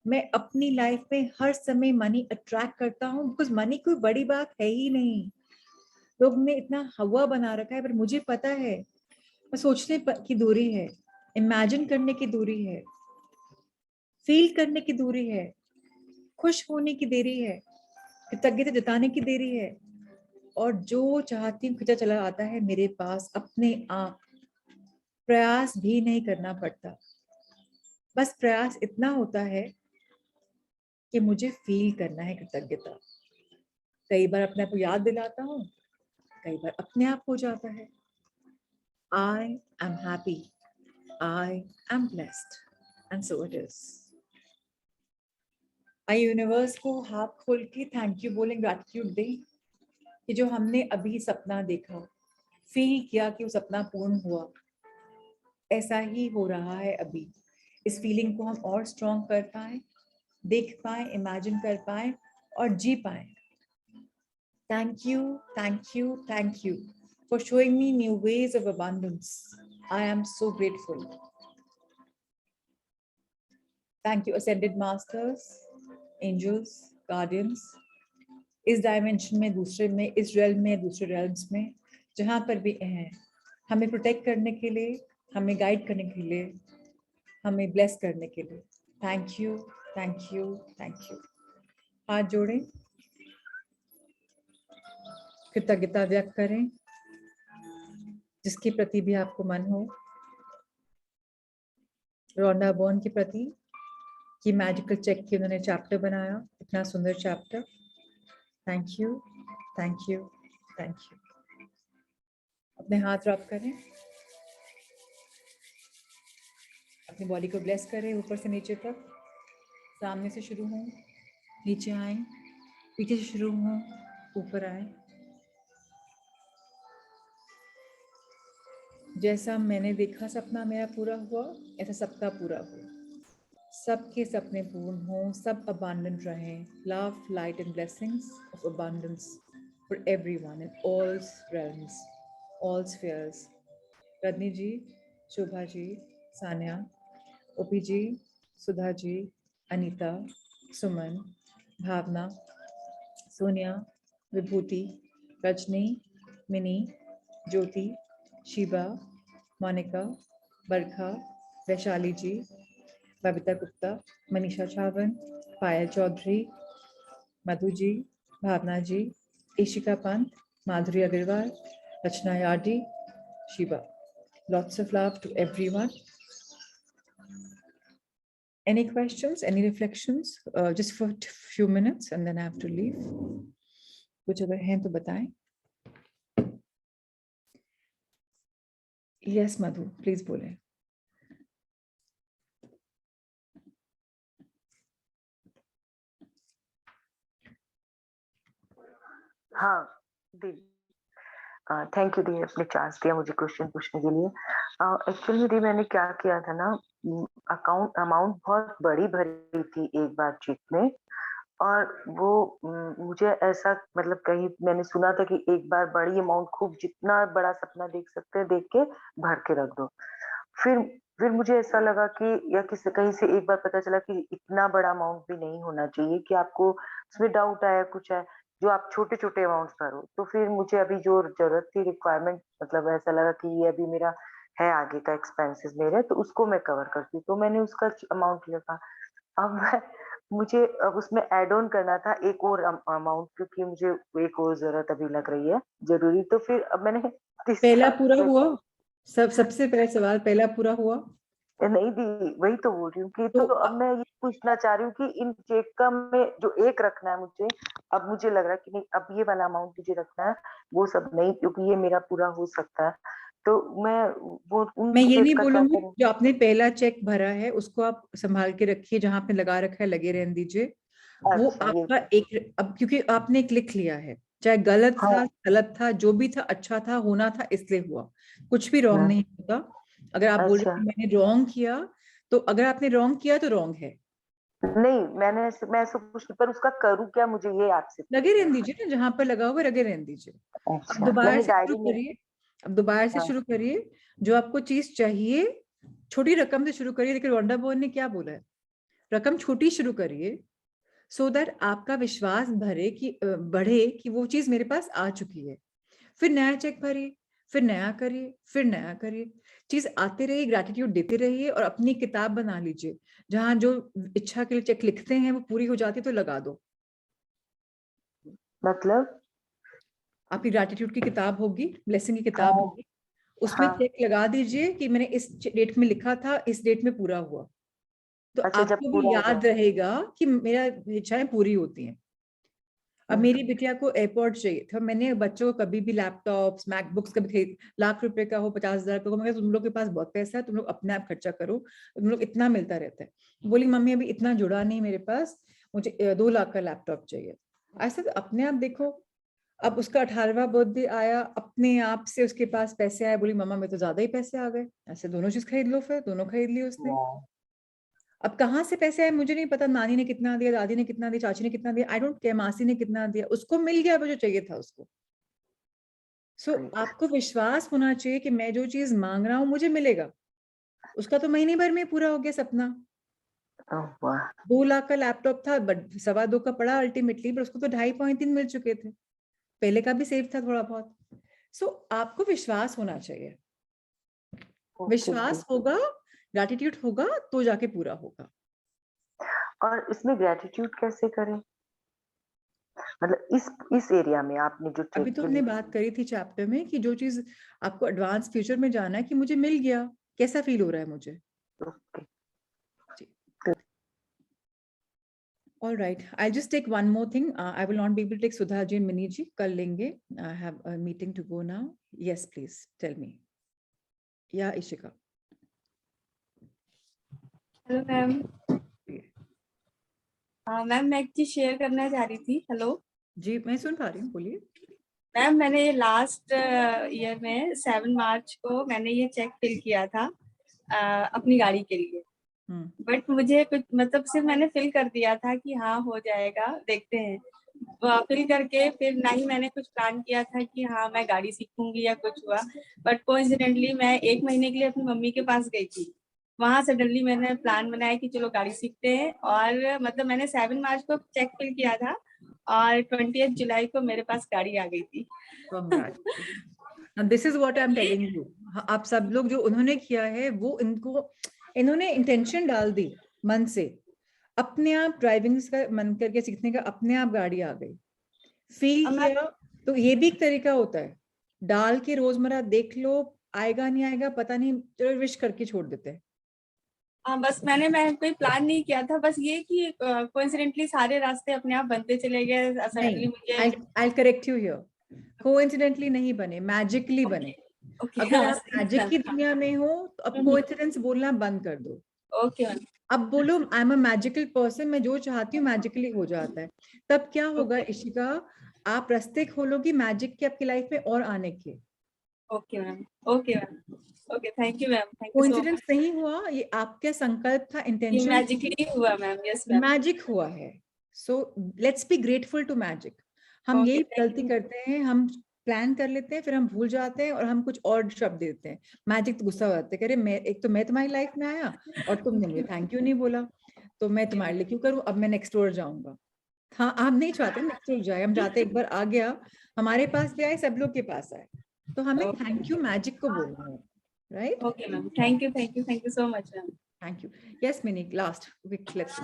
मैं अपनी लाइफ में हर समय मनी अट्रैक्ट करता हूँ, बिकॉज मनी कोई बड़ी बात है ही नहीं। लोग ने इतना हवा बना रखा है, पर मुझे पता है मैं सोचने की दूरी है, इमेजिन करने की दूरी है, फील करने की दूरी है, खुश होने की देरी है, कृतज्ञता जताने की देरी है, और जो चाहती हूँ खिंचा चला आता है मेरे पास अपने आप। प्रयास भी नहीं करना पड़ता, बस प्रयास इतना होता है कि मुझे फील करना है कृतज्ञता। कई बार अपने आप को याद दिलाता हूँ, कई बार अपने आप हो जाता है। I am happy, I am blessed, and so it is. आइए यूनिवर्स को हाथ खोल के थैंक यू बोलें, ग्रैटिट्यूड दें कि जो हमने अभी सपना देखा, फील किया कि वो सपना पूर्ण हुआ, ऐसा ही हो रहा है अभी। इस फीलिंग को हम और स्ट्रॉन्ग कर पाए, देख पाए, इमेजिन कर पाए और जी पाए। Thank you, thank you, thank you for showing me new ways of abundance. I am so grateful. Thank you, Ascended Masters, Angels, Guardians. इस डायमेंशन में, दूसरे में, इस रेल्म में, दूसरे रेल्म्स में, जहाँ पर भी हैं, हमें प्रोटेक्ट करने के लिए, हमें गाइड करने के लिए, हमें ब्लेस करने के लिए। Thank you, thank you, thank you. हाथ जोड़ें, कृतज्ञता व्यक्त करें जिसके प्रति भी आपको मन हो। रोंडा बॉर्न के प्रति कि मैजिकल चेक की उन्होंने चैप्टर बनाया, इतना सुंदर chapter. Thank you, thank you, thank you. अपने हाथ रब करें, अपनी बॉडी को ब्लेस करें ऊपर से नीचे तक। सामने से शुरू हों, नीचे आए, पीछे से शुरू हों, ऊपर आए। जैसा मैंने देखा सपना मेरा पूरा हुआ, ऐसा सबका पूरा हुआ। सबके सपने पूर्ण हों, सब अबंडेंट रहें। Love, light and blessings of abundance for everyone in all realms, all spheres. Rajni ji, Shobha ji, Sanya, OP ji, Sudha ji, Anita, Suman, Bhavna, Sonia, Vibhuti, Rajni, Mini, Jyoti, Shiba, Monika, Barkha, Vaishali ji, Babita Gupta, Manisha Chhavan, Payal Chaudhary, Madhu ji, Bhavna ji, Ishika Pant, Madhuri Agarwal, Rachna Yardi, Shiva. Lots of love to everyone. Any questions, any reflections? Just for a few minutes and then I have to leave. कुछ अगर हैं तो बताएं. Yes, Madhu, please बोलें. हाँ दी, थैंक यू दी, आपने चांस दिया मुझे क्वेश्चन पूछने के लिए. एक्चुअली दी मैंने क्या किया था ना, अमाउंट बहुत बड़ी भरी थी एक बार चेक में, और वो मुझे ऐसा मतलब कहीं मैंने सुना था कि एक बार बड़ी अमाउंट, खूब जितना बड़ा सपना देख सकते हैं देख के भर के रख दो. फिर मुझे ऐसा लगा कि या किसी कहीं से एक बार पता चला कि इतना बड़ा अमाउंट भी नहीं होना चाहिए, कि आपको उसमें डाउट आया कुछ है जो आप छोटे-छोटे अमाउंट्स भरो. तो फिर मुझे अभी जो ज़रूरत थी, रिक्वायरमेंट, मतलब ऐसा लगा कि ये अभी मेरा है आगे का एक्सपेंसेस मेरे, तो उसको मैं कवर करती हूँ. तो मैंने उसका अमाउंट लिया था. मुझे अब उसमें ऐड ऑन करना था एक और अमाउंट, क्योंकि मुझे एक और ज़रूरत अभी लग रही है ज़रूरी. तो फिर अब मैंने पहला तीसरा पूरा हुआ? सबसे पहला सवाल, पहला पूरा हुआ? नहीं दी, वही तो बोल रही हूँ कि तो तो अब मैं ये पूछना चाह रही हूँ कि इन चेक का में जो एक रखना है मुझे, अब मुझे लग रहा है कि नहीं, अब ये वाला अमाउंट मुझे रखना है, वो सब नहीं, क्योंकि ये मेरा पूरा हो सकता है. तो मैं वो उन मैं ये नहीं चेक का क्या बोलूंगी, करूँ? जो आपने पहला चेक भरा है उसको आप संभाल के रखिए, जहां आपने लगा रखा है लगे रहने दीजिए. वो अच्छा, ये आपका एक, अब क्योंकि आपने एक लिख लिया है, चाहे गलत हाँ, था गलत था जो भी था, अच्छा था, होना था इसलिए हुआ. कुछ भी रॉन्ग हाँ, नहीं होता. अगर आप बोल रहे अच्छा. हैं कि मैंने रॉन्ग किया, तो अगर आपने रॉन्ग किया तो रॉन्ग है. नहीं, मैं ऐसा कुछ नहीं, पर उसका करूँ क्या, मुझे ये आपसे लगे पूछना रहने था. दीजिए ना, जहां पर लगा हुआ लगे रहने दीजिए. अब अच्छा, दोबारा मैंने से शुरू डायरी में. करिए. अब दोबारा से हाँ, शुरू करिए. जो आपको चीज चाहिए, छोटी रकम से शुरू करिए. लेकिन वंडर बोय ने क्या बोला है, रकम छोटी शुरू करिए, सो दैट आपका विश्वास भरे कि बढ़े कि वो चीज मेरे पास आ चुकी है. फिर नया चेक भरिए, फिर नया करिए, फिर नया करिए. चीज आते रहिए, ग्रैटिट्यूड देते रहिए, और अपनी किताब बना लीजिए जहां जो इच्छा के लिए चेक लिखते हैं वो पूरी हो जाती है तो लगा दो. मतलब. आपकी ग्रैटिट्यूड की किताब होगी, ब्लेसिंग की किताब हाँ, होगी, उसमें हाँ. चेक लगा दीजिए कि मैंने इस डेट में लिखा था, इस डेट में पूरा हुआ. तो अच्छा, जब आपको भी पूरा हो याद जाए. रहेगा कि मेरा इच्छाएं पूरी होती हैं. अब मेरी बिटिया को एयरपोर्ट चाहिए था, मैंने बच्चों को कभी भी लैपटॉप्स मैकबुक्स कभी खरीद, ₹1,00,000 का हो, 50,000 का हो, मगर तुम लोग के पास बहुत पैसा है, तुम लोग अपने आप खर्चा करो, तुम लोग इतना मिलता रहता है. बोली मम्मी अभी इतना जुड़ा नहीं मेरे पास, मुझे 2 लाख का लैपटॉप चाहिए. ऐसा तो अपने आप देखो. अब उसका 18वां बर्थडे आया, अपने आप से उसके पास पैसे आए, बोली मम्मा में तो ज्यादा ही पैसे आ गए. ऐसे दोनों चीज खरीद लो, फिर दोनों खरीद ली उसने. वाह. अब कहाँ से पैसे आए मुझे नहीं पता, नानी ने कितना दिया, दादी ने कितना दिया, चाची ने कितना दिया, आई डोंट केयर, मासी ने कितना दिया, उसको मिल गया वो जो चाहिए था उसको. So great. आपको विश्वास होना चाहिए कि मैं जो चीज मांग रहा हूँ मुझे मिलेगा. उसका तो महीने भर में पूरा हो गया सपना. ओह वाह. 2 लाख का लैपटॉप था, बट 2.25 का पड़ा अल्टीमेटली, पर उसको तो 2.5-3 मिल चुके थे. पहले का भी सेव था थोड़ा बहुत. सो आपको विश्वास होना चाहिए. ओके दी. विश्वास होगा, ग्रैटिट्यूड होगा, तो जाके पूरा होगा. और इसमें ग्रेटिट्यूड कैसे करें, मतलब इस एरिया में आपने जो अभी चेक तो के हमने लिए. बात करी थी चैप्टर में कि जो चीज आपको एडवांस फ्यूचर में जाना है, कि मुझे मिल गया, कैसा फील हो रहा है मुझे. Okay. Ji. All right, I'll just take one more thing. I will not be able to take Sudha ji and Mini ji. कल लेंगे. I have a meeting to go now. Yes, please tell me. Yeah, Ishika. Hello ma'am. Ma'am मैं एक चीज शेयर करना चाह रही थी. हेलो जी, मैं सुन पा रही हूँ, बोलिए. मैम, मैंने ये लास्ट ईयर में 7 मार्च को मैंने ये चेक फिल किया था अपनी गाड़ी के लिए. बट मुझे कुछ मतलब सिर्फ मैंने फिल कर दिया था कि हाँ हो जाएगा, देखते हैं. फिल करके फिर ना ही मैंने कुछ प्लान किया था कि हाँ मैं गाड़ी सीखूंगी या कुछ हुआ. बट कोइंसिडेंटली मैं 1 महीने के लिए अपनी मम्मी के पास गई थी. वहां सडनली मैंने प्लान बनाया कि चलो गाड़ी सीखते हैं, और मतलब मैंने 7 मार्च को चेक फिल किया था और 20 जुलाई को मेरे पास गाड़ी आ गई थी. Congratulations. Now this is what I'm telling you. आप सब लोग जो उन्होंने किया है वो इन्होंने इंटेंशन डाल दी मन से, अपने आप ड्राइविंग का मन करके सीखने का, अपने आप गाड़ी आ गई. फील किया, तो ये भी एक तरीका होता है. डाल के रोजमर्रा देख लो, आएगा नहीं आएगा पता नहीं, चलो विश करके छोड़ देते हैं। हाँ, बस मैं कोई प्लान नहीं किया था, बस ये कि कोइंसिडेंटली सारे रास्ते अपने आप बनते चले गए। सडनली मुझे I'll correct you here. Coincidentally नहीं बने, magically बने। ओके, अगर हाँ, आप मैजिक की दुनिया में हो तो अब कोइंसिडेंस बोलना बंद कर दो। ओके मैम, अब बोलो I am a magical person, मैं जो चाहती हूँ मैजिकली हो जाता है। तब क्या होगा इशिका, आप रास्ते खोलोगी मैजिक के आपकी लाइफ में और आने के। Okay ma'am, okay ma'am, okay, thank you ma'am, thank you so coincidence नहीं हुआ, ये आपका संकल्प था, मच। इंटेंशन, मैजिकली हुआ मैम, यस मैम। मैजिक हुआ है। So let's be grateful to magic. हम Okay, यही thank गलती you. करते हैं, हम प्लान कर लेते हैं फिर हम भूल जाते हैं और हम कुछ और शब्द देते हैं। मैजिक तो गुस्सा हो जाते हैं, कह रहे मैं एक तो मैं तुम्हारी लाइफ में आया और तुमने मुझे थैंक यू नहीं बोला, तो मैं तुम्हारे लिए क्यों करूं, अब मैं नेक्स्ट डोर जाऊंगा। हाँ, हम नहीं चाहते नेक्स्ट डोर जाए, हम चाहते एक बार आ गया, हमारे पास भी आए, सब लोग के पास आए, तो हमें Okay. थैंक यू मैजिक को बोलना है, right? Okay ma'am, thank you so much ma'am. Thank you. Yes mini, last quick, let's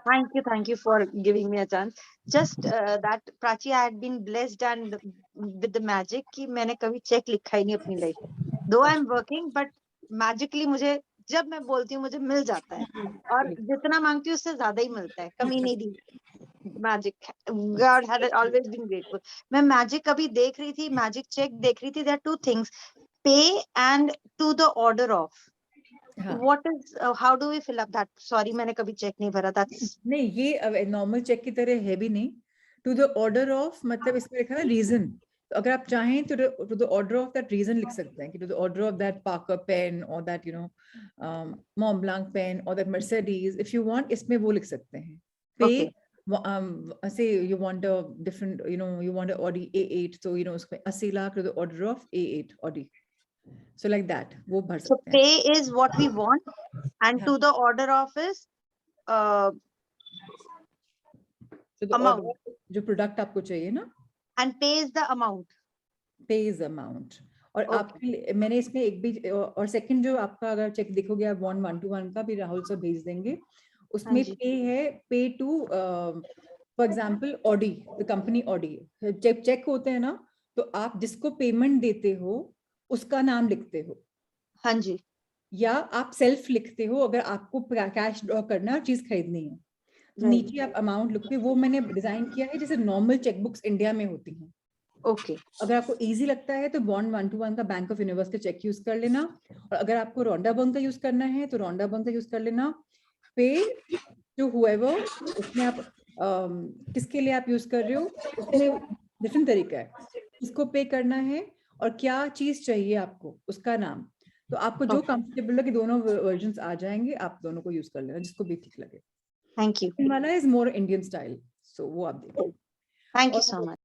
Thank you for giving me a chance. Just that Prachi, I had been blessed and with the magic कि मैंने कभी चेक लिखा ही नहीं अपनी लाइफ में। Though I am working, but magically मुझे जब मैं बोलती हूँ मुझे मिल जाता है और जितना मांगती हूँ उससे ज्यादा ही मिलता है, कमी नहीं दी। Magic, God had always been grateful. मैं magic कभी देख रही थी, magic check देख रही थी, there are two things, pay and to the order of. What is how do we fill up that? Sorry, मैंने कभी चेक नहीं भरा। That's नहीं, ये नॉर्मल चेक की तरह है भी नहीं। टू द ऑर्डर ऑफ मतलब इसमें लिखा है रीजन, तो अगर आप चाहें तो to the order of that reason लिख सकते हैं कि to the order of that Parker pen और दैट मॉन्ट ब्लांक पेन और that Mercedes, if you want इसमें वो लिख सकते हैं। पे say you want a different, you want a Audi A8, so उसमें 80 lakh to the order of A8 Audi, so like that वो भर so सकते हैं। pay is what we want and to the order of is so the amount. order, जो प्रोडक्ट आपको चाहिए ना, And pay is the amount. पे इज अमाउंट। और Okay. आपके मैंने इसमें एक भी और सेकंड जो आपका अगर चेक देखोगे आप 1-1 का भी राहुल सर भेज देंगे, उसमें जी। पे है, pay to for example Audi, the company Audi. जब चेक होते हैं ना तो आप जिसको पेमेंट देते हो उसका नाम लिखते हो, हाँ जी। या आप सेल्फ लिखते हो अगर आपको कैश ड्रॉ करना है और चीज खरीदनी है, तो नीचे आप अमाउंट लिखोगे। वो मैंने डिजाइन किया है जैसे नॉर्मल चेकबुक्स इंडिया में होती हैं। ओके। अगर आपको इजी लगता है तो बॉन्ड 1-1 का बैंक ऑफ यूनिवर्स का चेक यूज कर लेना, और अगर आपको रोंडा बंक का यूज करना है तो रोंडा बंक का यूज कर लेना। पे टू हुएवर, उसमें आप किसके लिए आप यूज कर रहे हो, उसमें डिफरेंट तरीका है, किसको पे करना है और क्या चीज चाहिए आपको, उसका नाम। तो आपको जो कंफर्टेबल है कि दोनों वर्जन्स आ जाएंगे, आप दोनों को यूज कर लेना जिसको भी ठीक लगे। Thank you. वाला इज मोर इंडियन स्टाइल, सो वो आप देखो। Thank you so much.